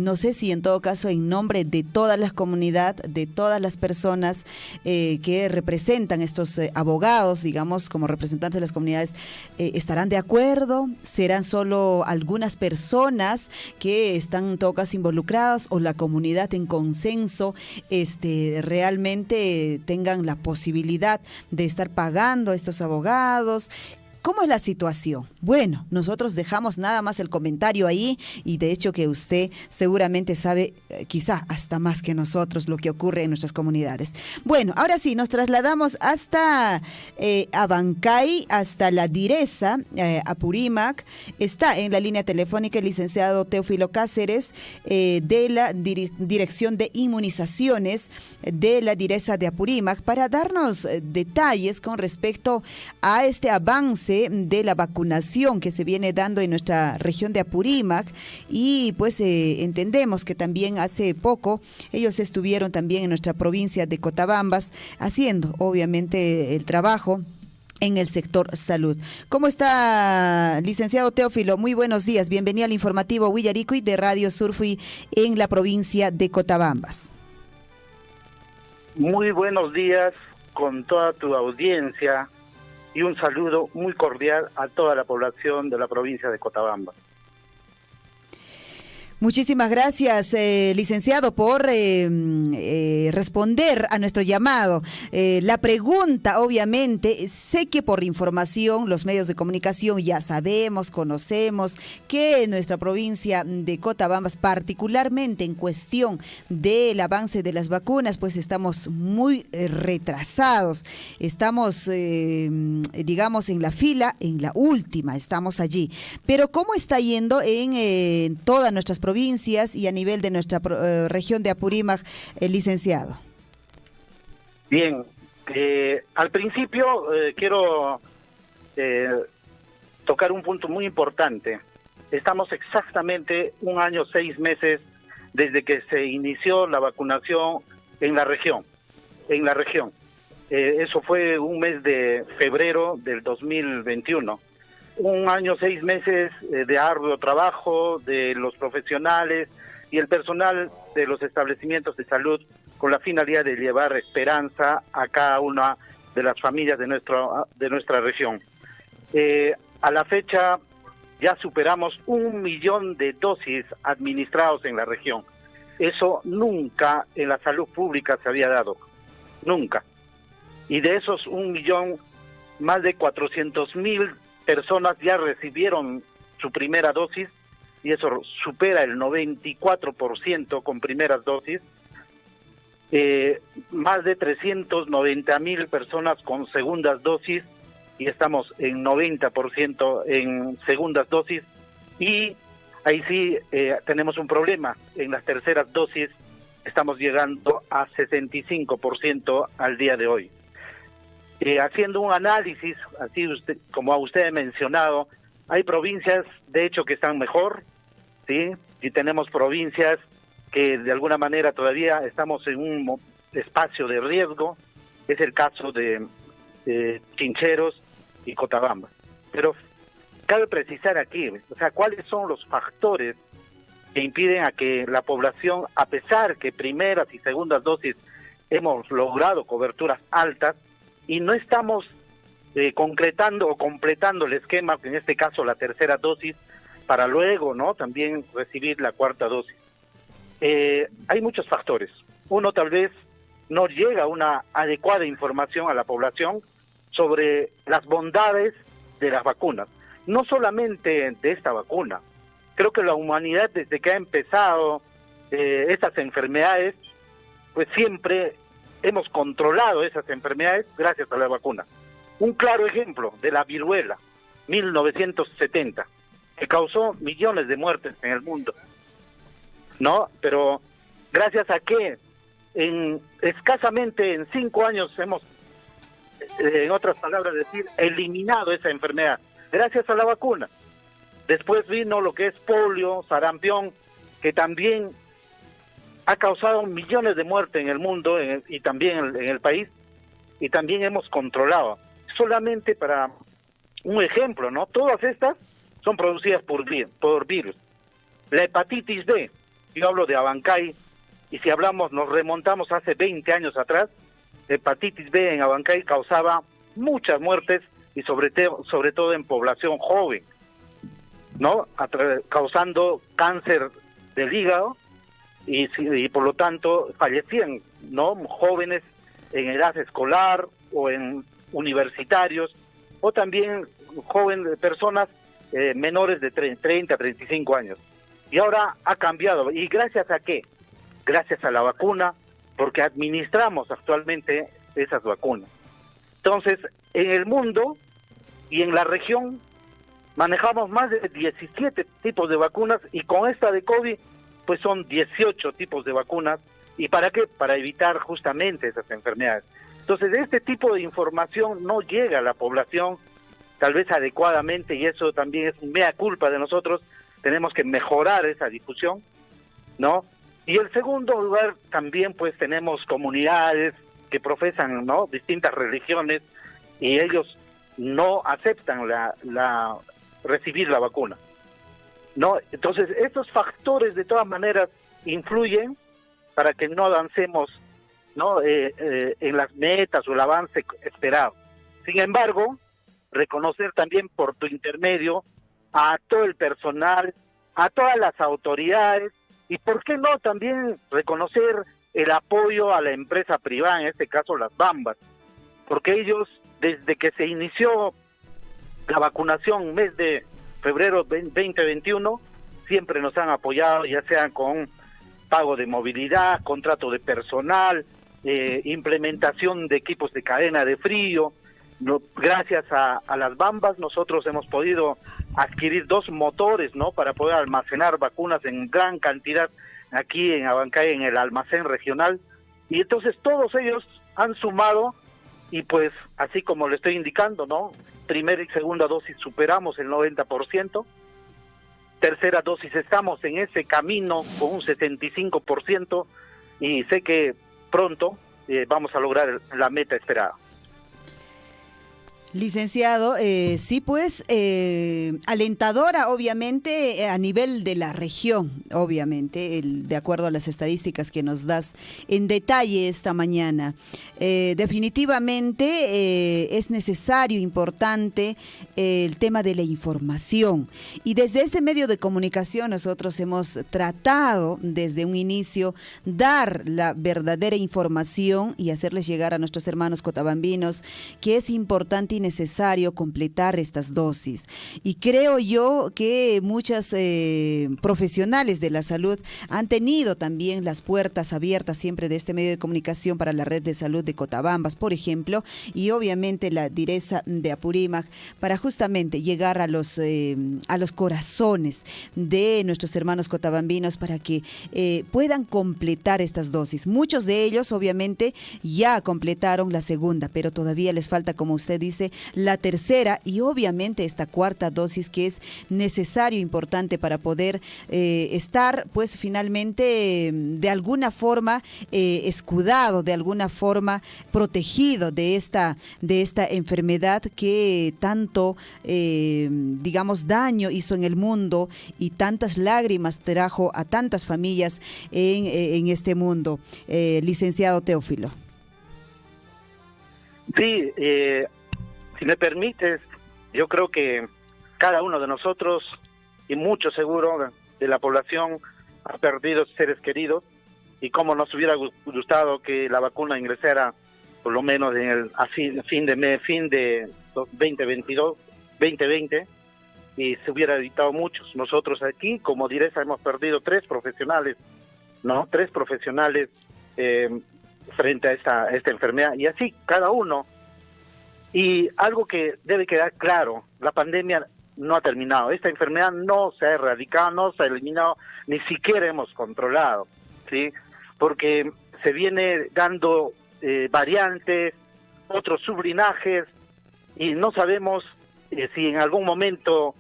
no sé si en todo caso en nombre de toda la comunidad, de todas las personas que representan estos abogados, digamos, como representantes de las comunidades, estarán de acuerdo, serán solo algunas personas que están en todo caso involucradas, o la comunidad en consenso realmente tengan la posibilidad de estar pagando a estos abogados. ¿Cómo es la situación? Bueno, nosotros dejamos nada más el comentario ahí, y de hecho que usted seguramente sabe, quizá hasta más que nosotros, lo que ocurre en nuestras comunidades. Bueno, ahora sí, nos trasladamos hasta Abancay, hasta la Direza, Apurímac. Está en la línea telefónica el licenciado Teófilo Cáceres, de la Dirección de Inmunizaciones de la Direza de Apurímac, para darnos detalles con respecto a este avance de la vacunación que se viene dando en nuestra región de Apurímac. Y pues entendemos que también hace poco ellos estuvieron también en nuestra provincia de Cotabambas haciendo obviamente el trabajo en el sector salud. ¿Cómo está, licenciado Teófilo? Muy buenos días, bienvenido al informativo Huillaricui de Radio Surfui en la provincia de Cotabambas. Muy buenos días con toda tu audiencia, y un saludo muy cordial a toda la población de la provincia de Cotabambas. Muchísimas gracias, licenciado, por responder a nuestro llamado. La pregunta, obviamente, sé que por información, los medios de comunicación ya sabemos, conocemos que en nuestra provincia de Cotabambas, particularmente en cuestión del avance de las vacunas, pues estamos muy retrasados. Estamos, digamos, en la fila, en la última, estamos allí. Pero ¿cómo está yendo en todas nuestras provincias y a nivel de nuestra región de Apurímac, licenciado? Bien, al principio quiero tocar un punto muy importante. Estamos exactamente 1 año, 6 meses desde que se inició la vacunación en la región. Eso fue un mes de febrero del 2021. Un año, 6 meses de arduo trabajo de los profesionales y el personal de los establecimientos de salud con la finalidad de llevar esperanza a cada una de las familias de nuestra región. A la fecha ya superamos 1 millón de dosis administrados en la región. Eso nunca en la salud pública se había dado, nunca. Y de esos 1 millón, más de 400,000 personas ya recibieron su primera dosis, y eso supera el 94% con primeras dosis. Más de 390,000 personas con segundas dosis, y estamos en 90% en segundas dosis. Y ahí sí tenemos un problema. En las terceras dosis estamos llegando a 65% al día de hoy. Haciendo un análisis, así como usted ha mencionado, hay provincias de hecho que están mejor, ¿sí? Y tenemos provincias que de alguna manera todavía estamos en un espacio de riesgo. Es el caso de Chincheros y Cotabamba. Pero cabe precisar aquí, o sea, cuáles son los factores que impiden a que la población, a pesar que primeras y segundas dosis hemos logrado coberturas altas, y no estamos concretando o completando el esquema, en este caso la tercera dosis, para luego, ¿no?, también recibir la cuarta dosis. Hay muchos factores. Uno, tal vez no llega una adecuada información a la población sobre las bondades de las vacunas. No solamente de esta vacuna. Creo que la humanidad, desde que ha empezado estas enfermedades, pues siempre hemos controlado esas enfermedades gracias a la vacuna. Un claro ejemplo de la viruela, 1970, que causó millones de muertes en el mundo, ¿no? Pero gracias a que escasamente en 5 años hemos, en otras palabras decir, eliminado esa enfermedad, gracias a la vacuna. Después vino lo que es polio, sarampión, que también ha causado millones de muertes en el mundo y también en el país, y también hemos controlado. Solamente para un ejemplo, ¿no? Todas estas son producidas por virus. La hepatitis B, yo hablo de Abancay, y si hablamos, nos remontamos hace 20 años atrás, hepatitis B en Abancay causaba muchas muertes, y sobre todo en población joven, ¿no? Causando cáncer del hígado, y por lo tanto fallecían, ¿no?, jóvenes en edad escolar o en universitarios, o también personas menores de 30 a 35 años. Y ahora ha cambiado. ¿Y gracias a qué? Gracias a la vacuna, porque administramos actualmente esas vacunas. Entonces, en el mundo y en la región manejamos más de 17 tipos de vacunas, y con esta de COVID pues son 18 tipos de vacunas. ¿Y para qué? Para evitar justamente esas enfermedades. Entonces, este tipo de información no llega a la población tal vez adecuadamente, y eso también es mea culpa de nosotros. Tenemos que mejorar esa difusión, ¿no? Y en segundo lugar, también pues tenemos comunidades que profesan, ¿no?, distintas religiones, y ellos no aceptan recibir la vacuna, ¿no? Entonces, estos factores de todas maneras influyen para que no avancemos, ¿no?, en las metas o el avance esperado. Sin embargo, reconocer también por tu intermedio a todo el personal, a todas las autoridades, y por qué no también reconocer el apoyo a la empresa privada, en este caso las Bambas, porque ellos, desde que se inició la vacunación, mes de febrero 2021, siempre nos han apoyado, ya sea con pago de movilidad, contrato de personal, implementación de equipos de cadena de frío. Gracias a las Bambas nosotros hemos podido adquirir 2 motores, ¿no?, para poder almacenar vacunas en gran cantidad aquí en Abancay, en el almacén regional. Y entonces todos ellos han sumado, y pues así como le estoy indicando, ¿no?, primera y segunda dosis superamos el 90%, tercera dosis estamos en ese camino con un 75%, y sé que pronto vamos a lograr la meta esperada. Licenciado, sí, pues alentadora, obviamente, a nivel de la región, obviamente, de acuerdo a las estadísticas que nos das en detalle esta mañana. Definitivamente es necesario, importante, el tema de la información. Y desde este medio de comunicación nosotros hemos tratado desde un inicio dar la verdadera información y hacerles llegar a nuestros hermanos cotabambinos que es importante y necesario completar estas dosis. Y creo yo que muchas profesionales de la salud han tenido también las puertas abiertas siempre de este medio de comunicación para la red de salud de Cotabambas, por ejemplo, y obviamente la Direza de Apurímac, para justamente llegar a los corazones de nuestros hermanos cotabambinos para que puedan completar estas dosis. Muchos de ellos obviamente ya completaron la segunda, pero todavía les falta, como usted dice, la tercera y obviamente esta cuarta dosis que es necesario, importante para poder estar pues finalmente de alguna forma escudado, de alguna forma protegido de esta enfermedad que tanto digamos daño hizo en el mundo y tantas lágrimas trajo a tantas familias en este mundo. Licenciado Teófilo. Sí, si me permites, yo creo que cada uno de nosotros, y mucho seguro de la población, ha perdido seres queridos, y como nos hubiera gustado que la vacuna ingresara por lo menos en el fin de 2020, y se hubiera evitado muchos. Nosotros aquí, como Direza, hemos perdido 3 profesionales, ¿no? 3 profesionales frente a esta enfermedad, y así cada uno. Y algo que debe quedar claro, la pandemia no ha terminado, esta enfermedad no se ha erradicado, no se ha eliminado, ni siquiera hemos controlado, ¿sí? Porque se viene dando variantes, otros sublinajes, y no sabemos si en algún momento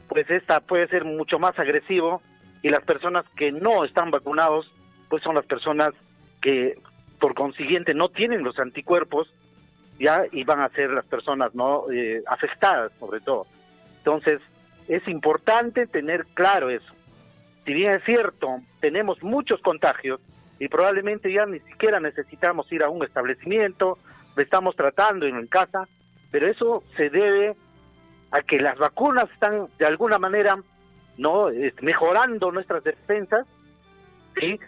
pues esta puede ser mucho más agresivo, y las personas que no están vacunados pues son las personas que por consiguiente no tienen los anticuerpos, ya, y van a ser las personas no afectadas sobre todo. Entonces es importante tener claro eso. Si bien es cierto, tenemos muchos contagios y probablemente ya ni siquiera necesitamos ir a un establecimiento, lo estamos tratando en casa, pero eso se debe a que las vacunas están de alguna manera no mejorando nuestras defensas, ¿sí?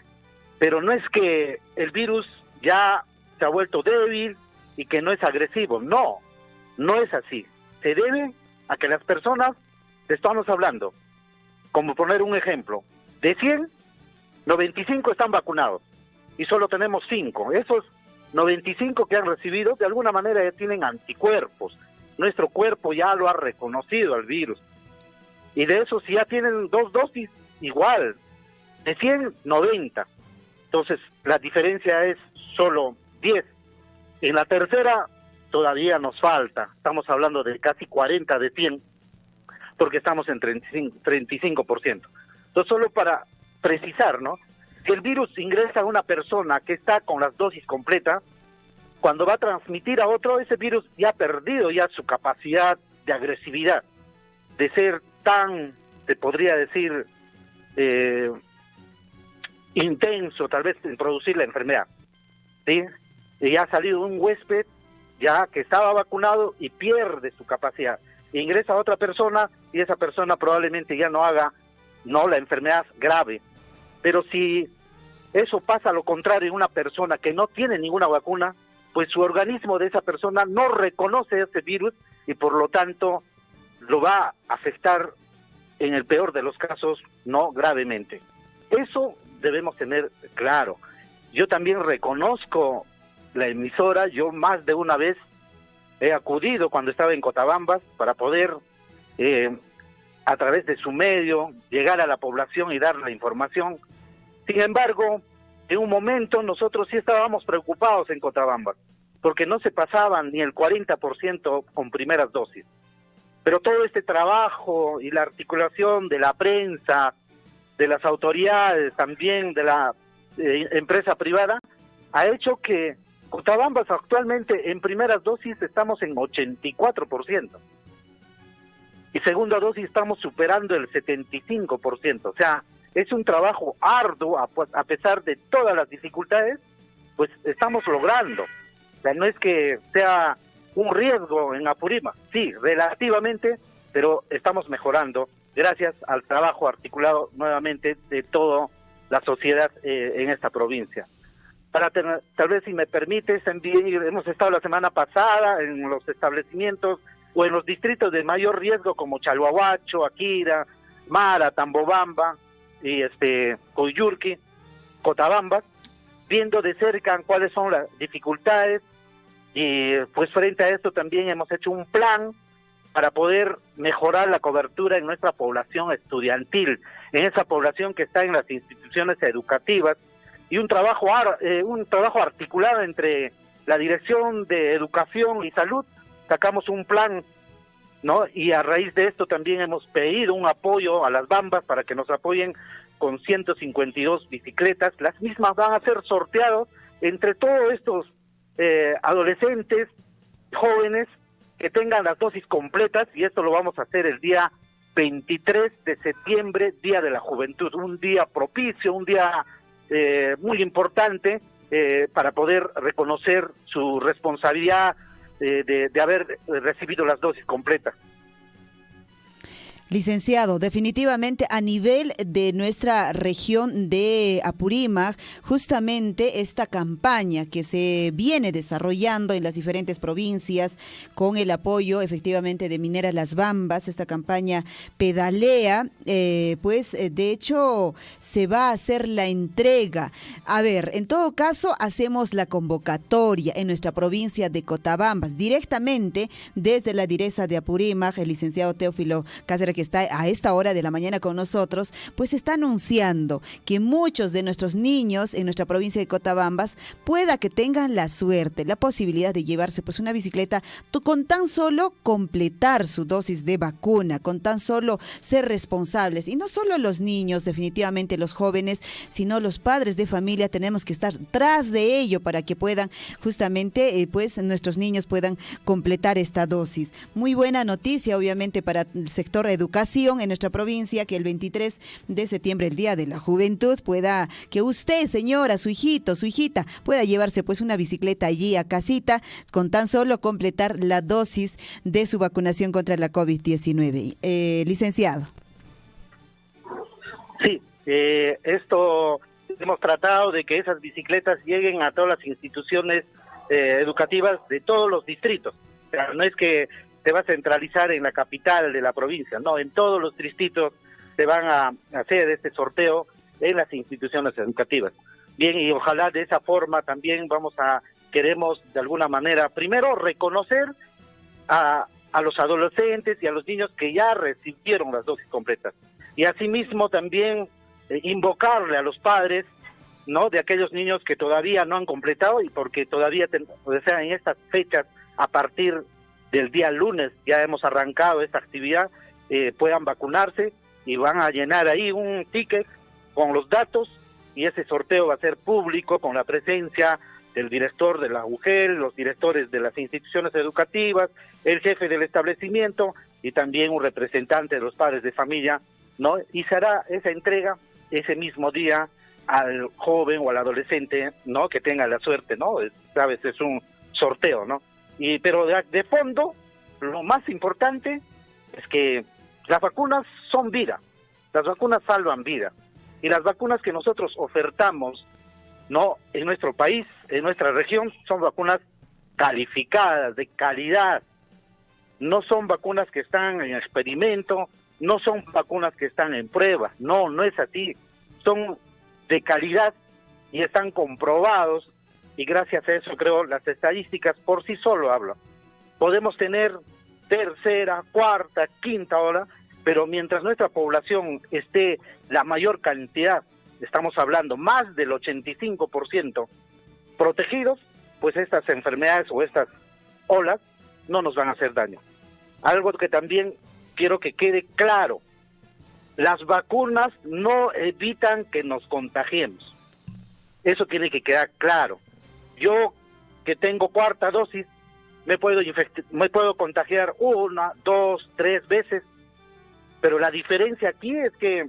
Pero no es que el virus ya se ha vuelto débil y que no es agresivo, no es así. Se debe a que las personas, estamos hablando, como poner un ejemplo, de 100, 95 están vacunados y solo tenemos 5. Esos 95 que han recibido, de alguna manera ya tienen anticuerpos. Nuestro cuerpo ya lo ha reconocido al virus. Y de esos, si ya tienen 2 dosis, igual. De 100, 90. Entonces, la diferencia es solo 10. En la tercera, todavía nos falta. Estamos hablando de casi 40 de 100, porque estamos en 35%. Entonces, solo para precisar, ¿no? Que el virus ingresa a una persona que está con las dosis completas, cuando va a transmitir a otro, ese virus ya ha perdido ya su capacidad de agresividad, de ser tan, se podría decir, intenso, tal vez en producir la enfermedad, ¿sí? Y ya ha salido un huésped ya que estaba vacunado y pierde su capacidad. Ingresa a otra persona y esa persona probablemente ya no haga la enfermedad grave. Pero si eso pasa a lo contrario en una persona que no tiene ninguna vacuna, pues su organismo de esa persona no reconoce ese virus y por lo tanto lo va a afectar en el peor de los casos, no gravemente. Eso debemos tener claro. Yo también reconozco la emisora, yo más de una vez he acudido cuando estaba en Cotabambas para poder a través de su medio llegar a la población y dar la información. Sin embargo, en un momento nosotros sí estábamos preocupados en Cotabambas porque no se pasaban ni el 40% con primeras dosis. Pero todo este trabajo y la articulación de la prensa, de las autoridades, también de la empresa privada, ha hecho que Cotabambas actualmente en primeras dosis estamos en 84%. Y segunda dosis estamos superando el 75%. O sea, es un trabajo arduo, a pesar de todas las dificultades, pues estamos logrando. O sea, no es que sea un riesgo en Apurímac, sí, relativamente, pero estamos mejorando gracias al trabajo articulado nuevamente de toda la sociedad en esta provincia. Tal vez, si me permites, hemos estado la semana pasada en los establecimientos o en los distritos de mayor riesgo como Chalhuahuacho, Akira, Mara, Tambobamba y Coyurqui, Cotabambas, viendo de cerca cuáles son las dificultades, y pues frente a esto también hemos hecho un plan para poder mejorar la cobertura en nuestra población estudiantil, en esa población que está en las instituciones educativas, y un trabajo articulado entre la Dirección de Educación y Salud. Sacamos un plan, ¿no? Y a raíz de esto también hemos pedido un apoyo a las Bambas para que nos apoyen con 152 bicicletas. Las mismas van a ser sorteadas entre todos estos adolescentes, jóvenes que tengan las dosis completas, y esto lo vamos a hacer el día 23 de septiembre, Día de la Juventud, un día propicio, un día muy importante para poder reconocer su responsabilidad de haber recibido las dosis completas. Licenciado, definitivamente a nivel de nuestra región de Apurímac, justamente esta campaña que se viene desarrollando en las diferentes provincias con el apoyo efectivamente de Mineras Las Bambas, esta campaña pedalea, de hecho se va a hacer la entrega. A ver, en todo caso hacemos la convocatoria en nuestra provincia de Cotabambas, directamente desde la direza de Apurímac, el licenciado Teófilo Cáceres, que está a esta hora de la mañana con nosotros, pues está anunciando que muchos de nuestros niños en nuestra provincia de Cotabambas pueda que tengan la suerte, la posibilidad de llevarse pues una bicicleta con tan solo completar su dosis de vacuna, con tan solo ser responsables. Y no solo los niños, definitivamente los jóvenes, sino los padres de familia tenemos que estar tras de ello para que puedan justamente pues nuestros niños puedan completar esta dosis. Muy buena noticia obviamente para el sector educación en nuestra provincia, que el 23 de septiembre, el Día de la Juventud, pueda que usted, señora, su hijito, su hijita, pueda llevarse pues una bicicleta allí a casita con tan solo completar la dosis de su vacunación contra la COVID-19. Licenciado. Sí, esto hemos tratado de que esas bicicletas lleguen a todas las instituciones educativas de todos los distritos. O sea, no es que se va a centralizar en la capital de la provincia, no, en todos los distritos se van a hacer este sorteo en las instituciones educativas. Bien, y ojalá de esa forma también queremos de alguna manera, primero reconocer a los adolescentes y a los niños que ya recibieron las dosis completas, y asimismo también invocarle a los padres, ¿no?, de aquellos niños que todavía no han completado, y porque todavía, en estas fechas, a partir del día lunes ya hemos arrancado esta actividad, puedan vacunarse y van a llenar ahí un ticket con los datos, y ese sorteo va a ser público con la presencia del director de la UGEL, los directores de las instituciones educativas, el jefe del establecimiento y también un representante de los padres de familia, ¿no? Y se hará esa entrega ese mismo día al joven o al adolescente, ¿no?, que tenga la suerte, ¿no? Sabes, es un sorteo, ¿no? Pero de fondo, lo más importante es que las vacunas son vida, las vacunas salvan vida, y las vacunas que nosotros ofertamos, ¿no?, en nuestro país, en nuestra región, son vacunas calificadas, de calidad. No son vacunas que están en experimento, no son vacunas que están en prueba, no es así. Son de calidad y están comprobados, y gracias a eso creo las estadísticas por sí solo hablan. Podemos tener tercera, cuarta, quinta ola, pero mientras nuestra población esté la mayor cantidad, estamos hablando más del 85% protegidos, pues estas enfermedades o estas olas no nos van a hacer daño. Algo que también quiero que quede claro: las vacunas no evitan que nos contagiemos. Eso tiene que quedar claro. Yo que tengo cuarta dosis, me puedo contagiar 1, 2, 3 veces, pero la diferencia aquí es que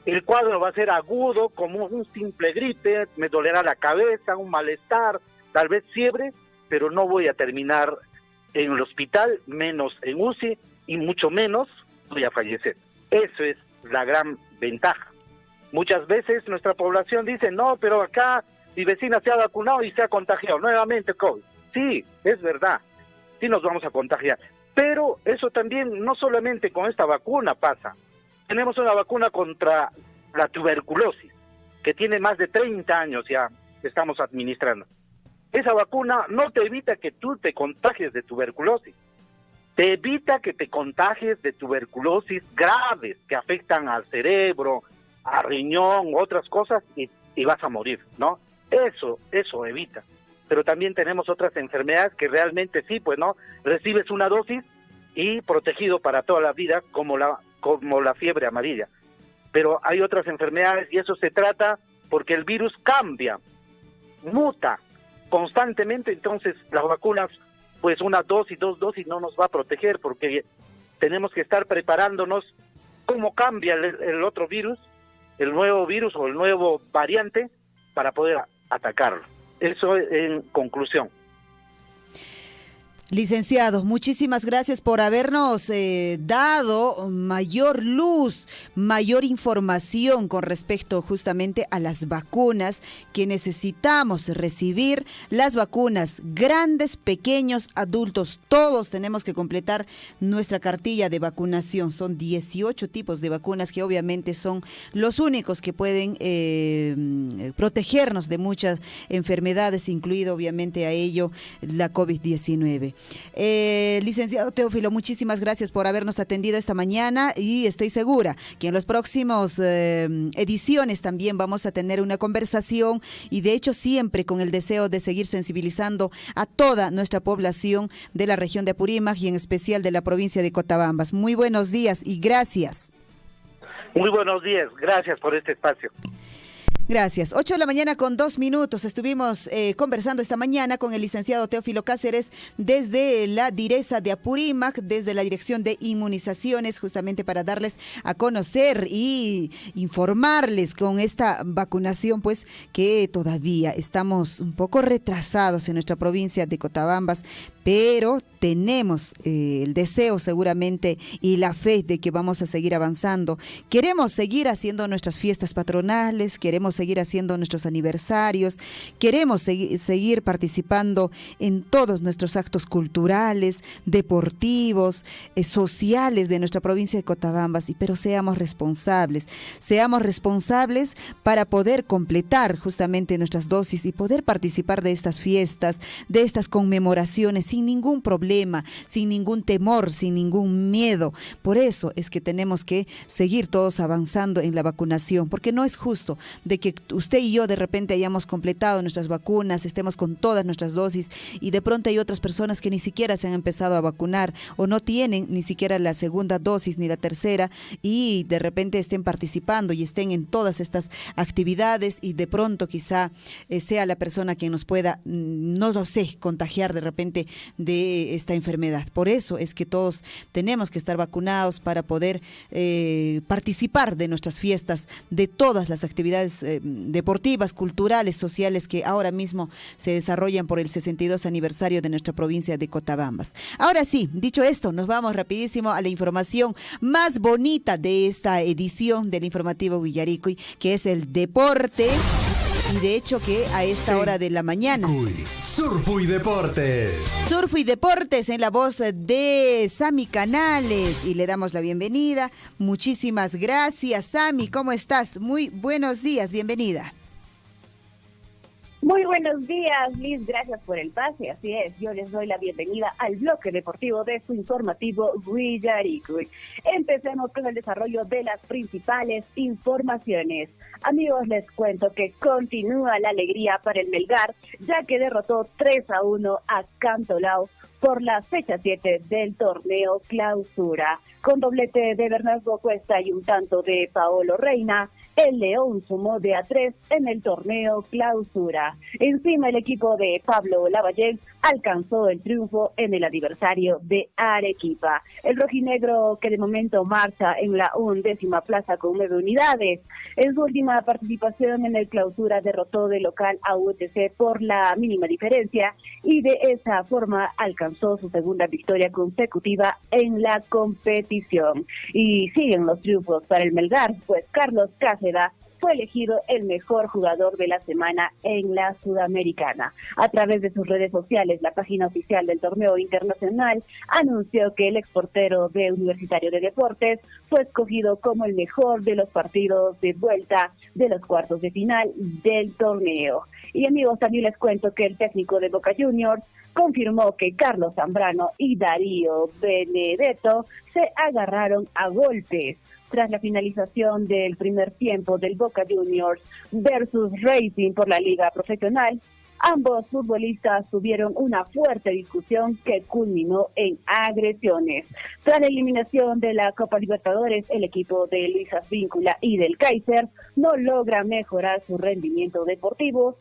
el cuadro va a ser agudo, como un simple gripe, me dolerá la cabeza, un malestar, tal vez fiebre, pero no voy a terminar en el hospital, menos en UCI, y mucho menos voy a fallecer. Eso es la gran ventaja. Muchas veces nuestra población dice, no, pero acá mi vecina se ha vacunado y se ha contagiado nuevamente COVID. Sí, es verdad, sí nos vamos a contagiar, pero eso también no solamente con esta vacuna pasa. Tenemos una vacuna contra la tuberculosis, que tiene más de 30 años ya que estamos administrando. Esa vacuna no te evita que tú te contagies de tuberculosis, te evita que te contagies de tuberculosis graves que afectan al cerebro, al riñón, otras cosas, y vas a morir, ¿no? Eso evita. Pero también tenemos otras enfermedades que realmente sí, pues, ¿no? Recibes una dosis y protegido para toda la vida, como la fiebre amarilla. Pero hay otras enfermedades y eso se trata porque el virus cambia, muta constantemente, entonces las vacunas, pues una dosis, 2 dosis no nos va a proteger porque tenemos que estar preparándonos cómo cambia el otro virus, el nuevo virus o el nuevo variante para poder atacarlo. Eso en conclusión. Licenciado, muchísimas gracias por habernos dado mayor luz, mayor información con respecto justamente a las vacunas que necesitamos recibir. Las vacunas, grandes, pequeños, adultos, todos tenemos que completar nuestra cartilla de vacunación. Son 18 tipos de vacunas que obviamente son los únicos que pueden protegernos de muchas enfermedades, incluido obviamente a ello la COVID-19. Licenciado Teófilo, muchísimas gracias por habernos atendido esta mañana y estoy segura que en las próximas ediciones también vamos a tener una conversación y de hecho siempre con el deseo de seguir sensibilizando a toda nuestra población de la región de Apurímac y en especial de la provincia de Cotabambas. Muy buenos días y gracias. Muy buenos días, gracias por este espacio. Gracias. 8 de la mañana con 2 minutos. Estuvimos conversando esta mañana con el licenciado Teófilo Cáceres desde la Direza de Apurímac, desde la Dirección de Inmunizaciones, justamente para darles a conocer y informarles con esta vacunación, pues que todavía estamos un poco retrasados en nuestra provincia de Cotabambas, pero tenemos el deseo seguramente y la fe de que vamos a seguir avanzando. Queremos seguir haciendo nuestras fiestas patronales, queremos seguir haciendo nuestros aniversarios, queremos seguir participando en todos nuestros actos culturales, deportivos, sociales de nuestra provincia de Cotabambas, pero seamos responsables para poder completar justamente nuestras dosis y poder participar de estas fiestas, de estas conmemoraciones sin ningún problema, sin ningún temor, sin ningún miedo. Por eso es que tenemos que seguir todos avanzando en la vacunación, porque no es justo de que usted y yo de repente hayamos completado nuestras vacunas, estemos con todas nuestras dosis y de pronto hay otras personas que ni siquiera se han empezado a vacunar o no tienen ni siquiera la segunda dosis ni la tercera y de repente estén participando y estén en todas estas actividades y de pronto quizá sea la persona que nos pueda, no lo sé, contagiar de repente de esta enfermedad. Por eso es que todos tenemos que estar vacunados para poder participar de nuestras fiestas, de todas las actividades deportivas, culturales, sociales que ahora mismo se desarrollan por el 62 aniversario de nuestra provincia de Cotabambas. Ahora sí, dicho esto, nos vamos rapidísimo a la información más bonita de esta edición del informativo Guillaricuy, que es el deporte. Y de hecho que a esta hora de la mañana. Surfo y Deportes. Surfo y Deportes en la voz de Sami Canales. Y le damos la bienvenida. Muchísimas gracias, Sami. ¿Cómo estás? Muy buenos días. Bienvenida. Muy buenos días, Liz, gracias por el pase, así es, yo les doy la bienvenida al bloque deportivo de su informativo Guillaricuy. Empecemos con el desarrollo de las principales informaciones. Amigos, les cuento que continúa la alegría para el Melgar, ya que derrotó 3-1 a Cantolao por la fecha 7 del torneo Clausura. Con doblete de Bernardo Cuesta y un tanto de Paolo Reina, el León sumó de a 3 en el torneo Clausura. Encima, el equipo de Pablo Lavallén alcanzó el triunfo en el aniversario de Arequipa. El rojinegro, que de momento marcha en la 11ª plaza con 9 unidades, en su última participación en el Clausura derrotó de local a UTC por la mínima diferencia y de esa forma alcanzó su segunda victoria consecutiva en la competición. Y siguen los triunfos para el Melgar, pues Carlos Cáceres fue elegido el mejor jugador de la semana en la Sudamericana. A través de sus redes sociales, la página oficial del torneo internacional anunció que el exportero de Universitario de Deportes fue escogido como el mejor de los partidos de vuelta de los cuartos de final del torneo. Y amigos, también les cuento que el técnico de Boca Juniors confirmó que Carlos Zambrano y Darío Benedetto se agarraron a golpes tras la finalización del primer tiempo del Boca Juniors versus Racing por la Liga Profesional. Ambos futbolistas tuvieron una fuerte discusión que culminó en agresiones. Tras la eliminación de la Copa Libertadores, el equipo de Luis Advíncula y del Kaiser no logra mejorar su rendimiento deportivo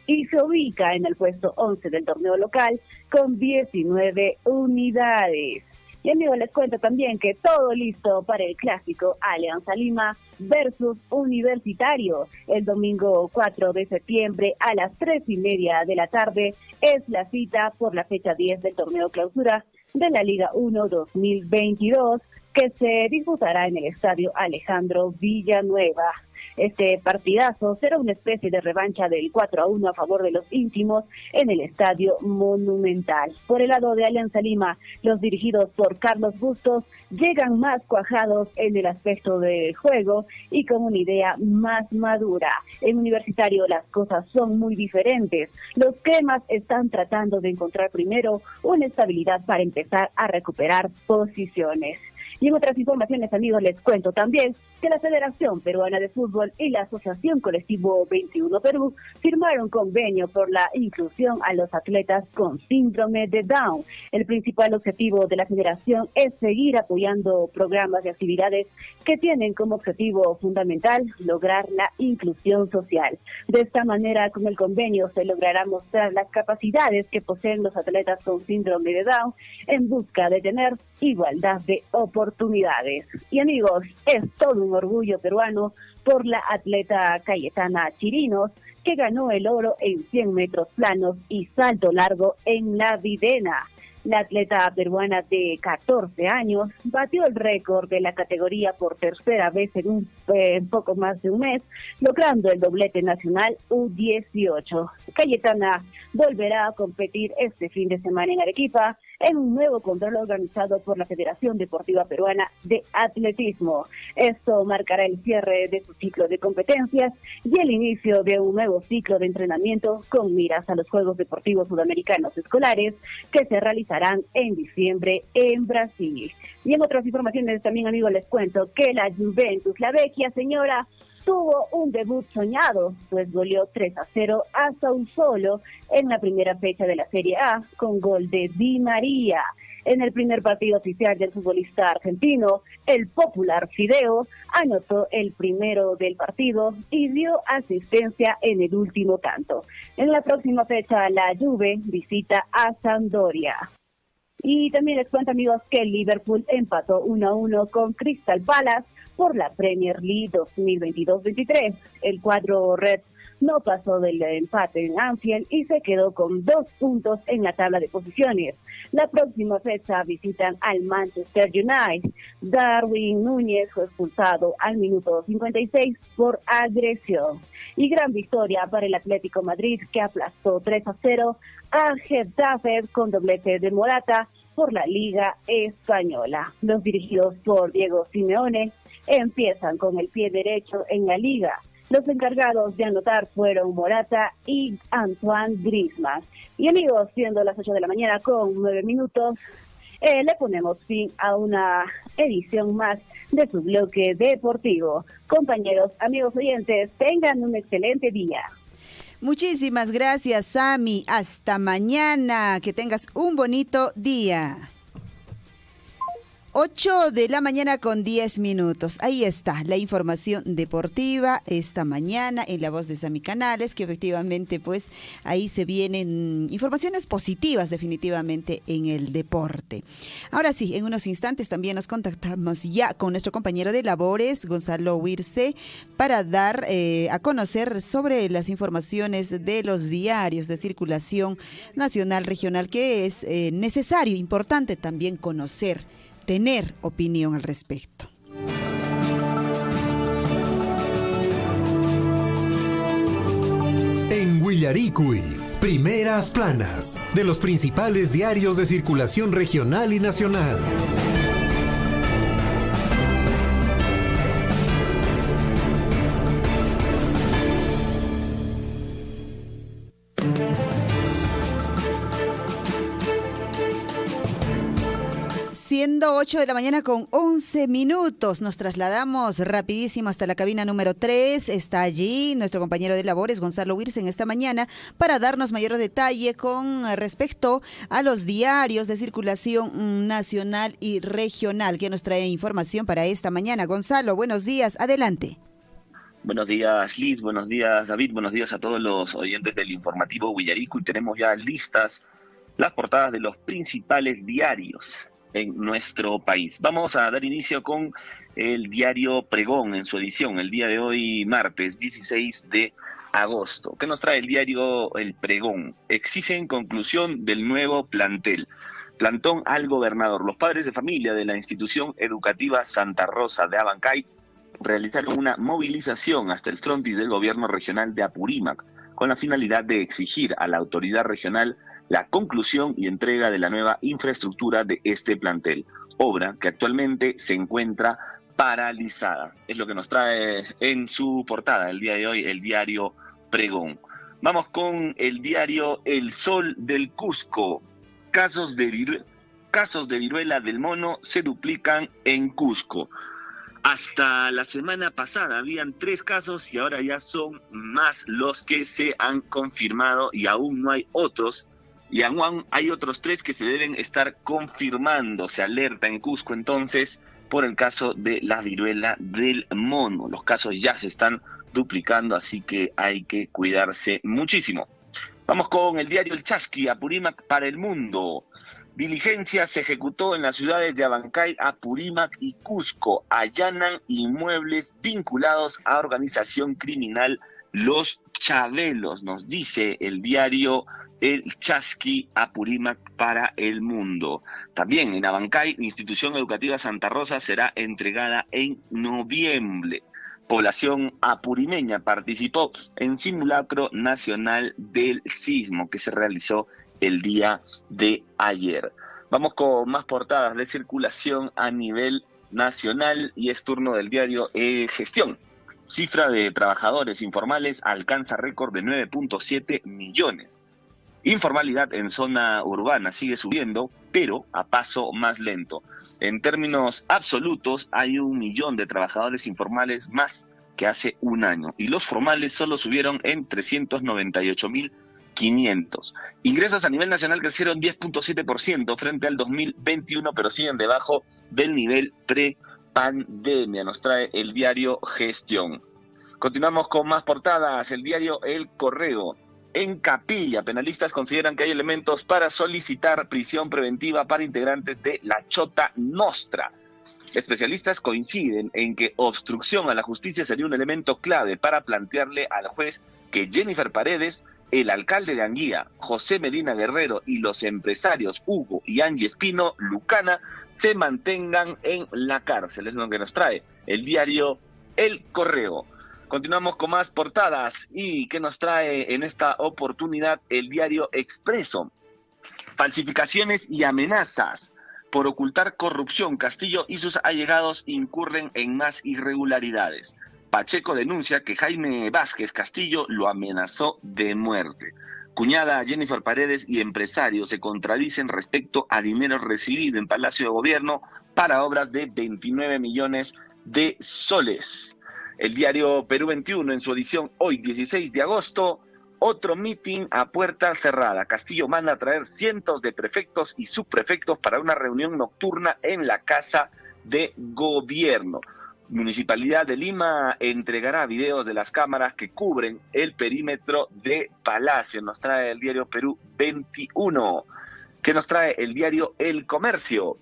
y se ubica en el puesto 11 del torneo local con 19 unidades. Y amigos, les cuento también que todo listo para el clásico Alianza Lima versus Universitario. El domingo 4 de septiembre a las 3:30 de la tarde es la cita por la fecha 10 del torneo Clausura de la Liga 1 2022, que se disputará en el estadio Alejandro Villanueva. Este partidazo será una especie de revancha del 4-1 a favor de los íntimos en el Estadio Monumental. Por el lado de Alianza Lima, los dirigidos por Carlos Bustos llegan más cuajados en el aspecto del juego y con una idea más madura. En Universitario las cosas son muy diferentes. Los cremas están tratando de encontrar primero una estabilidad para empezar a recuperar posiciones. Y en otras informaciones, amigos, les cuento también que la Federación Peruana de Fútbol y la Asociación Colectivo 21 Perú firmaron convenio por la inclusión a los atletas con síndrome de Down. El principal objetivo de la federación es seguir apoyando programas y actividades que tienen como objetivo fundamental lograr la inclusión social. De esta manera, con el convenio se logrará mostrar las capacidades que poseen los atletas con síndrome de Down en busca de tener igualdad de oportunidades. Y amigos, es todo un orgullo peruano por la atleta Cayetana Chirinos, que ganó el oro en 100 metros planos y salto largo en la Videna. La atleta peruana de 14 años batió el récord de la categoría por tercera vez en un poco más de un mes, logrando el doblete nacional U18. Cayetana volverá a competir este fin de semana en Arequipa en un nuevo control organizado por la Federación Deportiva Peruana de Atletismo. Esto marcará el cierre de su ciclo de competencias y el inicio de un nuevo ciclo de entrenamiento con miras a los Juegos Deportivos Sudamericanos Escolares que se realizarán en diciembre en Brasil. Y en otras informaciones también, amigos, les cuento que la Juventus, la vecchia señora, tuvo un debut soñado, pues goleó 3-0 a Sassuolo en la primera fecha de la Serie A con gol de Di María. En el primer partido oficial del futbolista argentino, el popular Fideo anotó el primero del partido y dio asistencia en el último tanto. En la próxima fecha, la Juve visita a Sampdoria. Y también les cuento, amigos, que el Liverpool empató 1-1 con Crystal Palace por la Premier League 2022-23. El cuadro Red no pasó del empate en Anfield y se quedó con 2 puntos en la tabla de posiciones. La próxima fecha visitan al Manchester United. Darwin Núñez fue expulsado al minuto 56 por agresión. Y gran victoria para el Atlético Madrid, que aplastó 3-0 a Getafe con doblete de Morata por la Liga Española. Los dirigidos por Diego Simeone empiezan con el pie derecho en la liga. Los encargados de anotar fueron Morata y Antoine Griezmann. Y amigos, siendo las 8 de la mañana con 9 minutos, le ponemos fin a una edición más de su bloque deportivo. Compañeros, amigos oyentes, tengan un excelente día. Muchísimas gracias, Sami. Hasta mañana. Que tengas un bonito día. 8 de la mañana con 10 minutos. Ahí está la información deportiva esta mañana en la voz de Sami Canales, que efectivamente pues ahí se vienen informaciones positivas definitivamente en el deporte. Ahora sí, en unos instantes también nos contactamos ya con nuestro compañero de labores, Gonzalo Huirce, para dar a conocer sobre las informaciones de los diarios de circulación nacional, regional, que es necesario, importante también conocer, tener opinión al respecto. En Willaricui, primeras planas de los principales diarios de circulación regional y nacional. Siendo 8 de la mañana con 11 minutos, nos trasladamos rapidísimo hasta la cabina número 3. Está allí nuestro compañero de labores, Gonzalo Huirce, en esta mañana para darnos mayor detalle con respecto a los diarios de circulación nacional y regional, que nos trae información para esta mañana. Gonzalo, buenos días, adelante. Buenos días, Liz, buenos días, David, buenos días a todos los oyentes del informativo Willaricui. Tenemos ya listas las portadas de los principales diarios en nuestro país. Vamos a dar inicio con el diario Pregón en su edición, el día de hoy, martes 16 de agosto. ¿Qué nos trae el diario El Pregón? Exigen conclusión del nuevo plantel. Plantón al gobernador. Los padres de familia de la institución educativa Santa Rosa de Abancay realizaron una movilización hasta el frontis del gobierno regional de Apurímac con la finalidad de exigir a la autoridad regional la conclusión y entrega de la nueva infraestructura de este plantel, obra que actualmente se encuentra paralizada. Es lo que nos trae en su portada el día de hoy el diario Pregón. Vamos con el diario El Sol del Cusco. Casos de viruela del mono se duplican en Cusco. Hasta la semana pasada habían 3 casos y ahora ya son más los que se han confirmado y aún no hay otros. Y aún hay otros 3 que se deben estar confirmando. Se alerta en Cusco entonces por el caso de la viruela del mono. Los casos ya se están duplicando, así que hay que cuidarse muchísimo. Vamos con el diario El Chasqui, Apurímac para el mundo. Diligencia se ejecutó en las ciudades de Abancay, Apurímac y Cusco. Allanan inmuebles vinculados a organización criminal Los Chabelos, nos dice el diario El Chasqui, Apurímac para el mundo. También en Abancay, institución educativa Santa Rosa será entregada en noviembre. Población apurimeña participó en simulacro nacional del sismo que se realizó el día de ayer. Vamos con más portadas de circulación a nivel nacional y es turno del diario Gestión. Cifra de trabajadores informales alcanza récord de 9.7 millones. Informalidad en zona urbana sigue subiendo, pero a paso más lento. En términos absolutos, hay 1 millón de trabajadores informales más que hace un año, y los formales solo subieron en 398.500. Ingresos a nivel nacional crecieron 10.7% frente al 2021, pero siguen debajo del nivel pre-pandemia. Nos trae el diario Gestión. Continuamos con más portadas. El diario El Correo. En Capilla, penalistas consideran que hay elementos para solicitar prisión preventiva para integrantes de la Chota Nostra. Especialistas coinciden en que obstrucción a la justicia sería un elemento clave para plantearle al juez que Jennifer Paredes, el alcalde de Anguía, José Medina Guerrero y los empresarios Hugo y Angie Espino Lucana se mantengan en la cárcel. Es lo que nos trae el diario El Correo. Continuamos con más portadas y que nos trae en esta oportunidad el diario Expreso. Falsificaciones y amenazas. Por ocultar corrupción, Castillo y sus allegados incurren en más irregularidades. Pacheco denuncia que Jaime Vázquez Castillo lo amenazó de muerte. Cuñada Jennifer Paredes y empresarios se contradicen respecto a dinero recibido en Palacio de Gobierno para obras de 29 millones de soles. El diario Perú 21 en su edición hoy 16 de agosto Otro mitin a puerta cerrada. Castillo manda a traer cientos de prefectos y subprefectos para una reunión nocturna en la Casa de Gobierno. Municipalidad de Lima entregará videos de las cámaras que cubren el perímetro de Palacio. Nos trae el diario Perú 21. ¿Qué nos trae el diario El Comercio?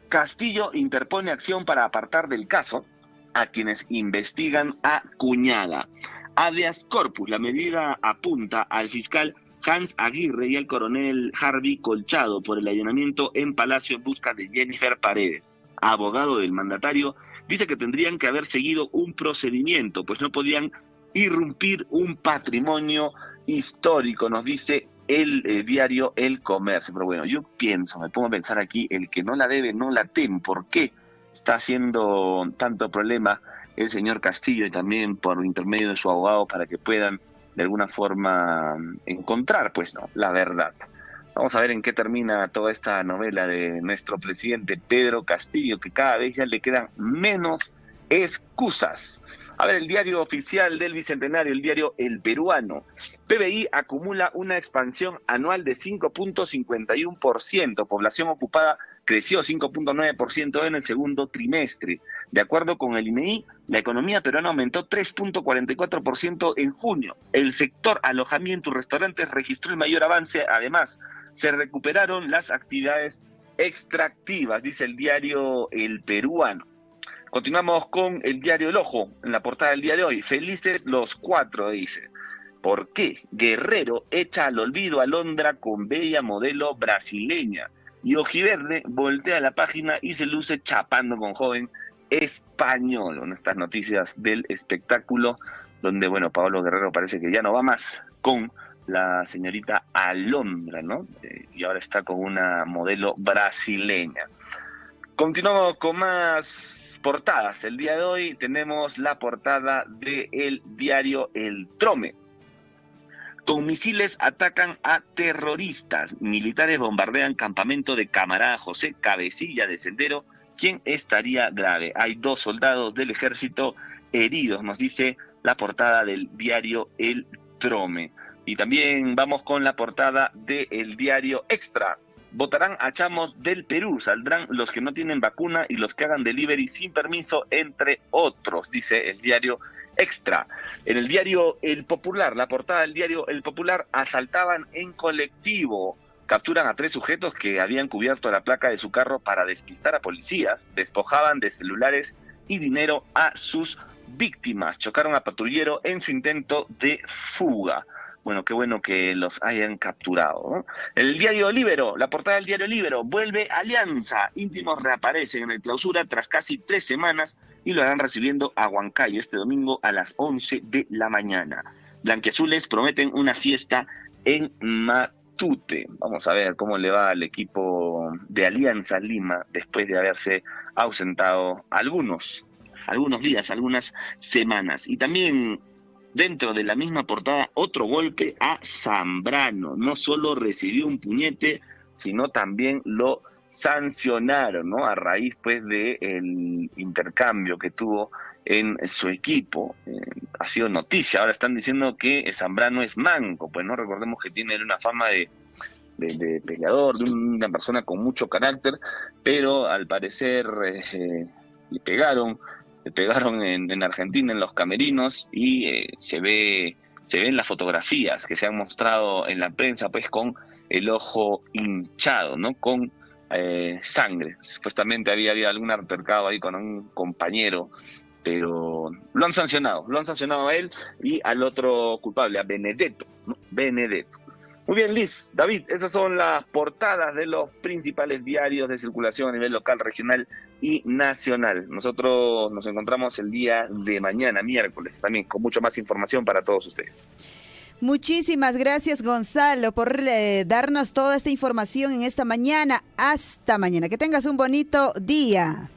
Castillo interpone acción para apartar del caso a quienes investigan a cuñada. Habeas corpus, la medida apunta al fiscal Hans Aguirre y al coronel Harvey Colchado por el allanamiento en Palacio en busca de Jennifer Paredes. Abogado del mandatario dice que tendrían que haber seguido un procedimiento, pues no podían irrumpir un patrimonio histórico, nos dice el diario El Comercio. Pero bueno, yo me pongo a pensar aquí, el que no la debe, no la teme. ¿Por qué está haciendo tanto problema el señor Castillo y también por intermedio de su abogado para que puedan de alguna forma encontrar, pues no, la verdad? Vamos a ver en qué termina toda esta novela de nuestro presidente Pedro Castillo, que cada vez ya le quedan menos excusas. A ver, el diario oficial del Bicentenario, el diario El Peruano. PBI acumula una expansión anual de 5.51%. Población ocupada creció 5.9% en el segundo trimestre. De acuerdo con el INEI, la economía peruana aumentó 3.44% en junio. El sector alojamiento y restaurantes registró el mayor avance. Además, se recuperaron las actividades extractivas, dice el diario El Peruano. Continuamos con el diario El Ojo, en la portada del día de hoy. Felices los 4, dice. ¿Por qué? Guerrero echa al olvido a Londra con bella modelo brasileña. Y Ojiverde voltea la página y se luce chapando con joven español. En estas noticias del espectáculo, donde, bueno, Paolo Guerrero parece que ya no va más con la señorita Alondra, ¿no? Y ahora está con una modelo brasileña. Continuamos con más portadas. El día de hoy tenemos la portada del diario El Trome. Con misiles atacan a terroristas. Militares bombardean campamento de camarada José Cabecilla de Sendero, quien estaría grave. Hay 2 soldados del ejército heridos, nos dice la portada del diario El Trome. Y también vamos con la portada del diario Extra. Votarán a chamos del Perú, saldrán los que no tienen vacuna y los que hagan delivery sin permiso, entre otros, dice el diario Extra. En el diario El Popular, la portada del diario El Popular, asaltaban en colectivo. Capturan a 3 sujetos que habían cubierto la placa de su carro para despistar a policías, despojaban de celulares y dinero a sus víctimas. Chocaron a patrullero en su intento de fuga. Bueno, qué bueno que los hayan capturado, ¿no? El diario Libero, la portada del diario Libero, vuelve Alianza. Íntimos reaparecen en el clausura tras casi 3 semanas y lo harán recibiendo a Huancayo este domingo a las 11 de la mañana. Blanquiazules prometen una fiesta en Matute. Vamos a ver cómo le va al equipo de Alianza Lima después de haberse ausentado algunos días, algunas semanas. Y también dentro de la misma portada, otro golpe a Zambrano. No solo recibió un puñete, sino también lo sancionaron, ¿no? A raíz, pues, del intercambio que tuvo en su equipo. Ha sido noticia. Ahora están diciendo que Zambrano es manco. Pues no, recordemos que tiene una fama de peleador, de una persona con mucho carácter, pero al parecer le pegaron en Argentina, en los camerinos, y se ven las fotografías que se han mostrado en la prensa, pues con el ojo hinchado, ¿no? Con sangre. Supuestamente había algún altercado ahí con un compañero, pero lo han sancionado a él y al otro culpable, a Benedetto, ¿no? Benedetto. Muy bien, Liz, David, esas son las portadas de los principales diarios de circulación a nivel local, regional y nacional. Nosotros nos encontramos el día de mañana, miércoles, también con mucho más información para todos ustedes. Muchísimas gracias, Gonzalo, por darnos toda esta información en esta mañana. Hasta mañana. Que tengas un bonito día.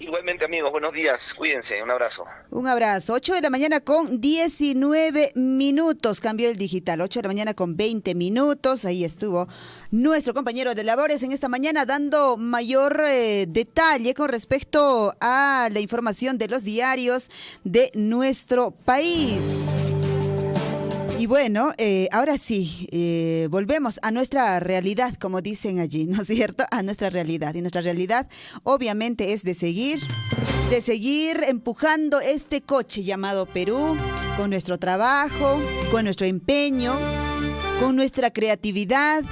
Igualmente, amigos, buenos días. Cuídense, un abrazo. Un abrazo. 8 de la mañana con 19 minutos. Cambió el digital. 8 de la mañana con 20 minutos. Ahí estuvo nuestro compañero de labores en esta mañana dando mayor detalle con respecto a la información de los diarios de nuestro país. Y bueno, ahora sí, volvemos a nuestra realidad, como dicen allí, ¿no es cierto? A nuestra realidad. Y nuestra realidad obviamente es de seguir empujando este coche llamado Perú, con nuestro trabajo, con nuestro empeño, con nuestra creatividad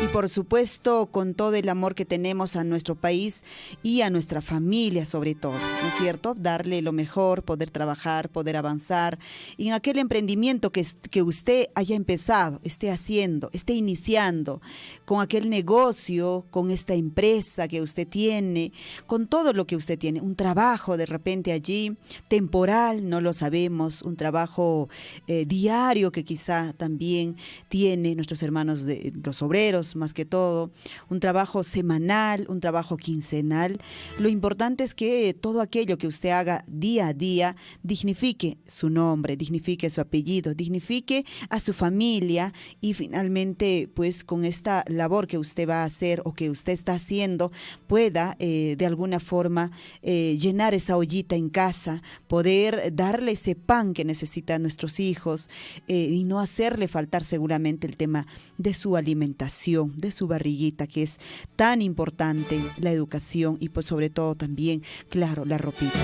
y por supuesto con todo el amor que tenemos a nuestro país y a nuestra familia sobre todo, ¿no es cierto? Darle lo mejor, poder trabajar, poder avanzar y en aquel emprendimiento que usted haya empezado, esté haciendo, esté iniciando, con aquel negocio, con esta empresa que usted tiene, con todo lo que usted tiene, un trabajo de repente allí, temporal, no lo sabemos, un trabajo diario que quizá también tiene nuestros hermanos de los obreros, más que todo, un trabajo semanal, un trabajo quincenal. Lo importante es que todo aquello que usted haga día a día dignifique su nombre, dignifique su apellido, dignifique a su familia y finalmente, pues con esta labor que usted va a hacer o que usted está haciendo, pueda de alguna forma llenar esa ollita en casa, poder darle ese pan que necesitan nuestros hijos y no hacerle faltar seguramente el tema de su alimentación, de su barriguita, que es tan importante, la educación y pues sobre todo también, claro, la ropita.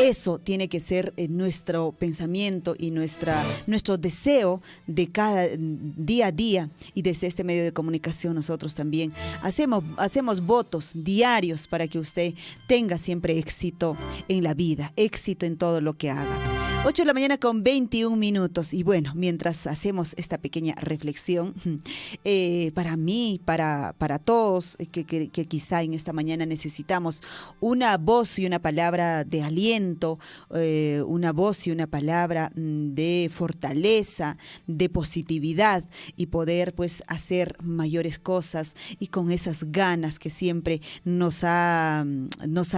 Eso tiene que ser nuestro pensamiento y nuestro deseo de cada día a día, y desde este medio de comunicación nosotros también hacemos votos diarios para que usted tenga siempre éxito en la vida, éxito en todo lo que haga. 8 de la mañana con 21 minutos y bueno, mientras hacemos esta pequeña reflexión, para mí, para todos que quizá en esta mañana necesitamos una voz y una palabra de aliento, una voz y una palabra de fortaleza, de positividad y poder pues hacer mayores cosas y con esas ganas que siempre nos ha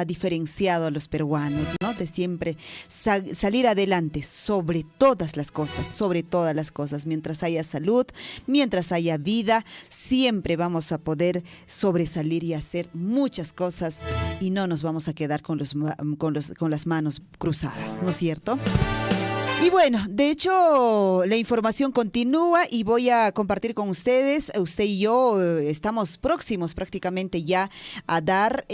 diferenciado a los peruanos, ¿no? De siempre salir adelante sobre todas las cosas, mientras haya salud, mientras haya vida, siempre vamos a poder sobresalir y hacer muchas cosas y no nos vamos a quedar con las manos cruzadas, ¿no es cierto? Y bueno, de hecho, la información continúa y voy a compartir con ustedes. Usted y yo estamos próximos prácticamente ya a dar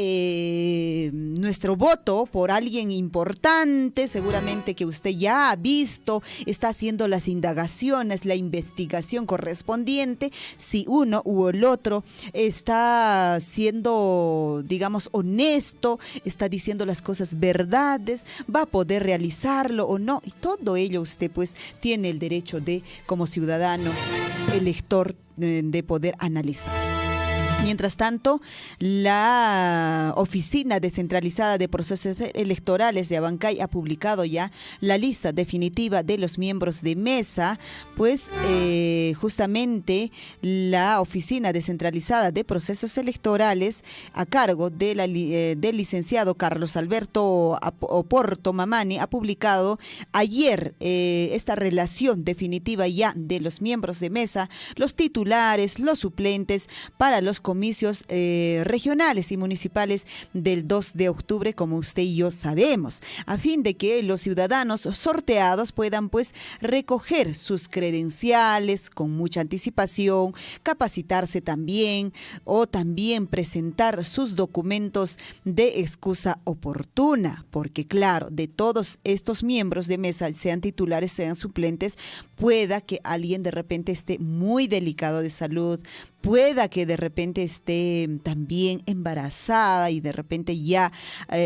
nuestro voto por alguien importante, seguramente que usted ya ha visto, está haciendo las indagaciones, la investigación correspondiente, si uno u el otro está siendo, digamos, honesto, está diciendo las cosas verdades, va a poder realizarlo o no, y todo ello usted pues tiene el derecho de, como ciudadano, elector, de poder analizar. Mientras tanto, la Oficina Descentralizada de Procesos Electorales de Abancay ha publicado ya la lista definitiva de los miembros de mesa, pues justamente la Oficina Descentralizada de Procesos Electorales a cargo de del licenciado Carlos Alberto Oporto Mamani ha publicado ayer esta relación definitiva ya de los miembros de mesa, los titulares, los suplentes para los comicios regionales y municipales del 2 de octubre, como usted y yo sabemos, a fin de que los ciudadanos sorteados puedan pues recoger sus credenciales con mucha anticipación, capacitarse también o también presentar sus documentos de excusa oportuna, porque claro, de todos estos miembros de mesa, sean titulares, sean suplentes, pueda que alguien de repente esté muy delicado de salud, pueda que de repente esté también embarazada y de repente ya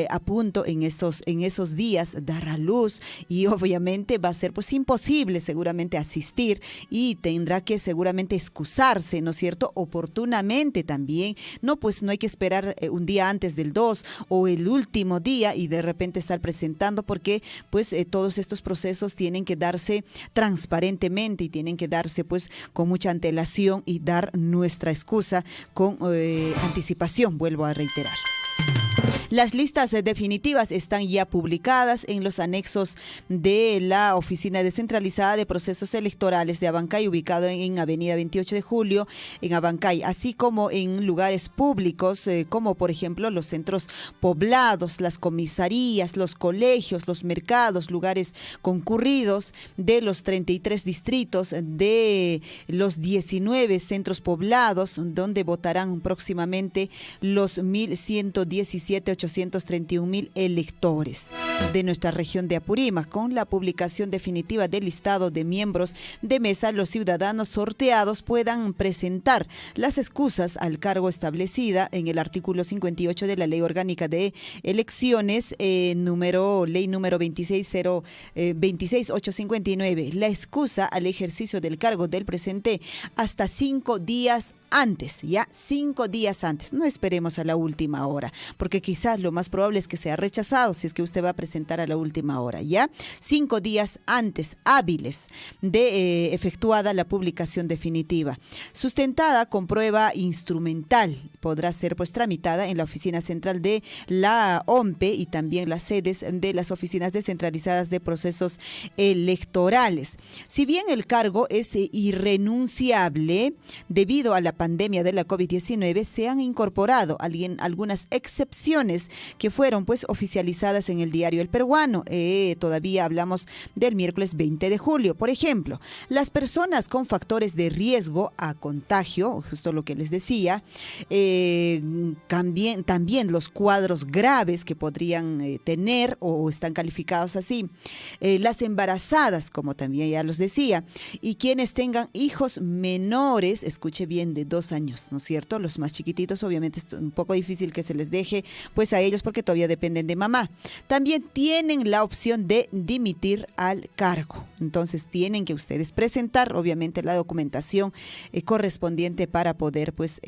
a punto en esos días dar a luz, y obviamente va a ser pues imposible seguramente asistir y tendrá que seguramente excusarse, ¿no es cierto? Oportunamente también, no, pues no hay que esperar un día antes del 2 o el último día y de repente estar presentando, porque pues todos estos procesos tienen que darse transparentemente y tienen que darse pues con mucha antelación y dar nuestra excusa con anticipación, vuelvo a reiterar. Las listas definitivas están ya publicadas en los anexos de la Oficina Descentralizada de Procesos Electorales de Abancay, ubicado en Avenida 28 de Julio, en Abancay, así como en lugares públicos, como por ejemplo los centros poblados, las comisarías, los colegios, los mercados, lugares concurridos de los 33 distritos de los 19 centros poblados, donde votarán próximamente los 1.117.831.000 electores de nuestra región de Apurímac. Con la publicación definitiva del listado de miembros de mesa, los ciudadanos sorteados puedan presentar las excusas al cargo establecida en el artículo 58 de la Ley Orgánica de Elecciones, ley número 26859. La excusa al ejercicio del cargo del presente hasta 5 días antes, ya 5 días antes. No esperemos a la última hora, porque quizás lo más probable es que sea rechazado si es que usted va a presentar a la última hora, ya 5 días antes, hábiles de efectuada la publicación definitiva, sustentada con prueba instrumental. Podrá ser pues tramitada en la oficina central de la OMPE y también las sedes de las oficinas descentralizadas de procesos electorales. Si bien el cargo es irrenunciable, debido a la pandemia de la COVID-19 se han incorporado algunas excepciones que fueron pues oficializadas en el diario El Peruano. Todavía hablamos del miércoles 20 de julio. Por ejemplo, las personas con factores de riesgo a contagio, justo lo que les decía, también los cuadros graves que podrían tener o están calificados así, las embarazadas, como también ya los decía, y quienes tengan hijos menores, escuche bien, de 2 años, ¿no es cierto? Los más chiquititos, obviamente es un poco difícil que se les deje pues a ellos porque todavía dependen de mamá. También tienen la opción de dimitir al cargo. Entonces tienen que ustedes presentar obviamente la documentación correspondiente para poder pues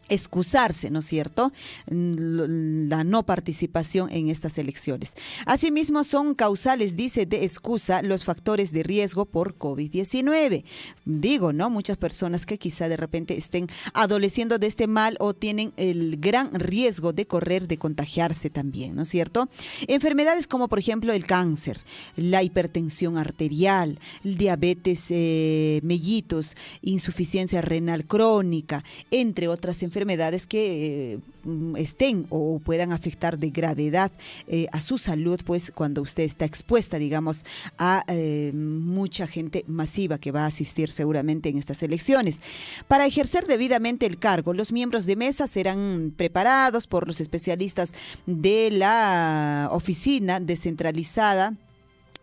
excusarse, ¿no es cierto?, la no participación en estas elecciones. Asimismo, son causales, dice, de excusa los factores de riesgo por COVID-19. Digo, ¿no?, muchas personas que quizá de repente estén adoleciendo de este mal o tienen el gran riesgo de contagiarse también, ¿no es cierto? Enfermedades como, por ejemplo, el cáncer, la hipertensión arterial, el diabetes mellitus, insuficiencia renal crónica, entre otras enfermedades que estén o puedan afectar de gravedad a su salud, pues cuando usted está expuesta, digamos, a mucha gente masiva que va a asistir seguramente en estas elecciones. Para ejercer debidamente el cargo, los miembros de mesa serán preparados por los especialistas de la oficina descentralizada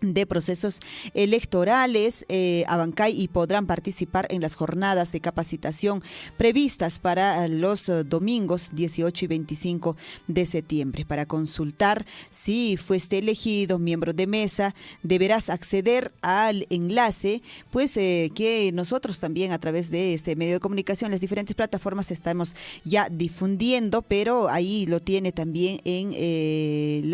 de procesos electorales Abancay y podrán participar en las jornadas de capacitación previstas para los domingos 18 y 25 de septiembre. Para consultar si fuiste elegido miembro de mesa, deberás acceder al enlace, pues que nosotros también a través de este medio de comunicación, las diferentes plataformas estamos ya difundiendo, pero ahí lo tiene también en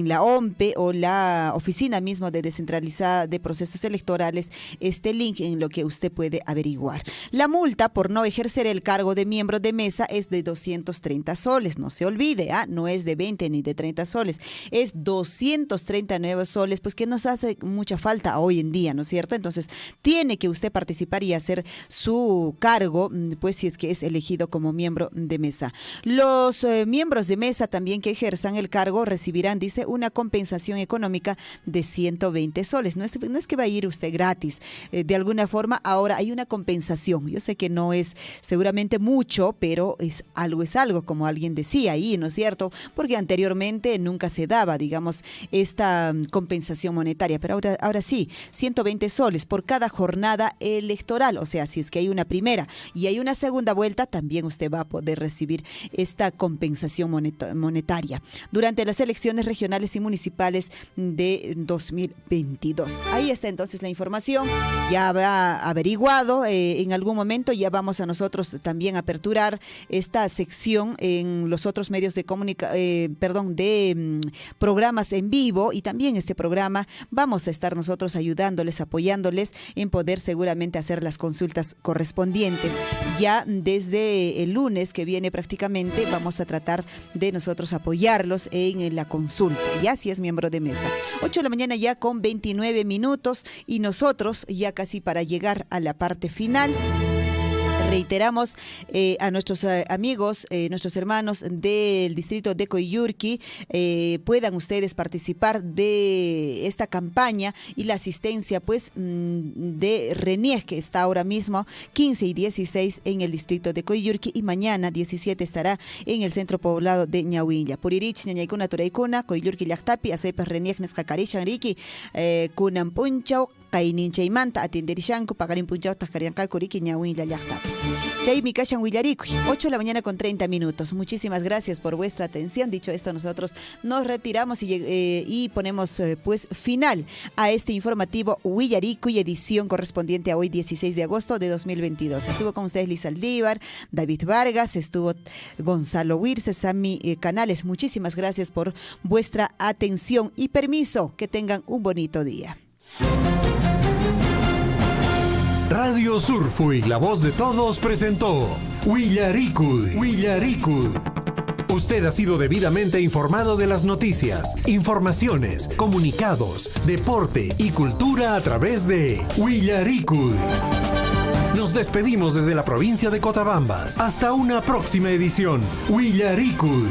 la OMPE o la oficina mismo de descentralizada de procesos electorales, este link en lo que usted puede averiguar. La multa por no ejercer el cargo de miembro de mesa es de 230 soles, no se olvide, no es de 20 ni de 30 soles, es 239 soles, pues que nos hace mucha falta hoy en día, ¿no es cierto? Entonces, tiene que usted participar y hacer su cargo, pues si es que es elegido como miembro de mesa. Los miembros de mesa también que ejerzan el cargo recibirán, dice, una compensación económica de 120 soles. No es que va a ir usted gratis. De alguna forma, ahora hay una compensación. Yo sé que no es seguramente mucho, pero es algo, como alguien decía ahí, ¿no es cierto? Porque anteriormente nunca se daba, digamos, esta compensación monetaria, pero ahora sí, 120 soles por cada jornada electoral. O sea, si es que hay una primera y hay una segunda vuelta, también usted va a poder recibir esta compensación monetaria. Durante las elecciones regionales y municipales de 2022. Ahí está entonces la información, ya va averiguado, en algún momento ya vamos a nosotros también aperturar esta sección en los otros medios de programas en vivo, y también este programa vamos a estar nosotros ayudándoles, apoyándoles en poder seguramente hacer las consultas correspondientes. Ya desde el lunes que viene prácticamente vamos a tratar de nosotros apoyarlos en la consulta, ya si es miembro de mesa. 8 de la mañana ya con 29 minutos y nosotros ya casi para llegar a la parte final. Reiteramos a nuestros amigos, nuestros hermanos del distrito de Coyurqui, puedan ustedes participar de esta campaña y la asistencia pues de RENIEC, que está ahora mismo 15 y 16 en el distrito de Coyurqui, y mañana 17 estará en el centro poblado de Ñahuilla. Puririch, Ñañaykuna, Turaykuna, Coyurqui, Llaqtapi, Asoypas RENIEC, Nesqacarishan, Riki, Kunan Punchau, Kaininchaymanta atenderishanku pagarin punchau tascarianca Curiki Ñahuilla Llaqtapi. Chay Mikashan Willaricui, 8 de la mañana con 30 minutos. Muchísimas gracias por vuestra atención. Dicho esto, nosotros nos retiramos y ponemos pues final a este informativo Willaricui, edición correspondiente a hoy 16 de agosto de 2022. Estuvo con ustedes Liz Aldívar, David Vargas, estuvo Gonzalo Wirce, Sammy Canales. Muchísimas gracias por vuestra atención y permiso. Que tengan un bonito día. Radio Surfui, la voz de todos, presentó Willaricui. Usted ha sido debidamente informado de las noticias, informaciones, comunicados, deporte y cultura a través de Willaricui. Nos despedimos desde la provincia de Cotabambas. Hasta una próxima edición. Willaricui.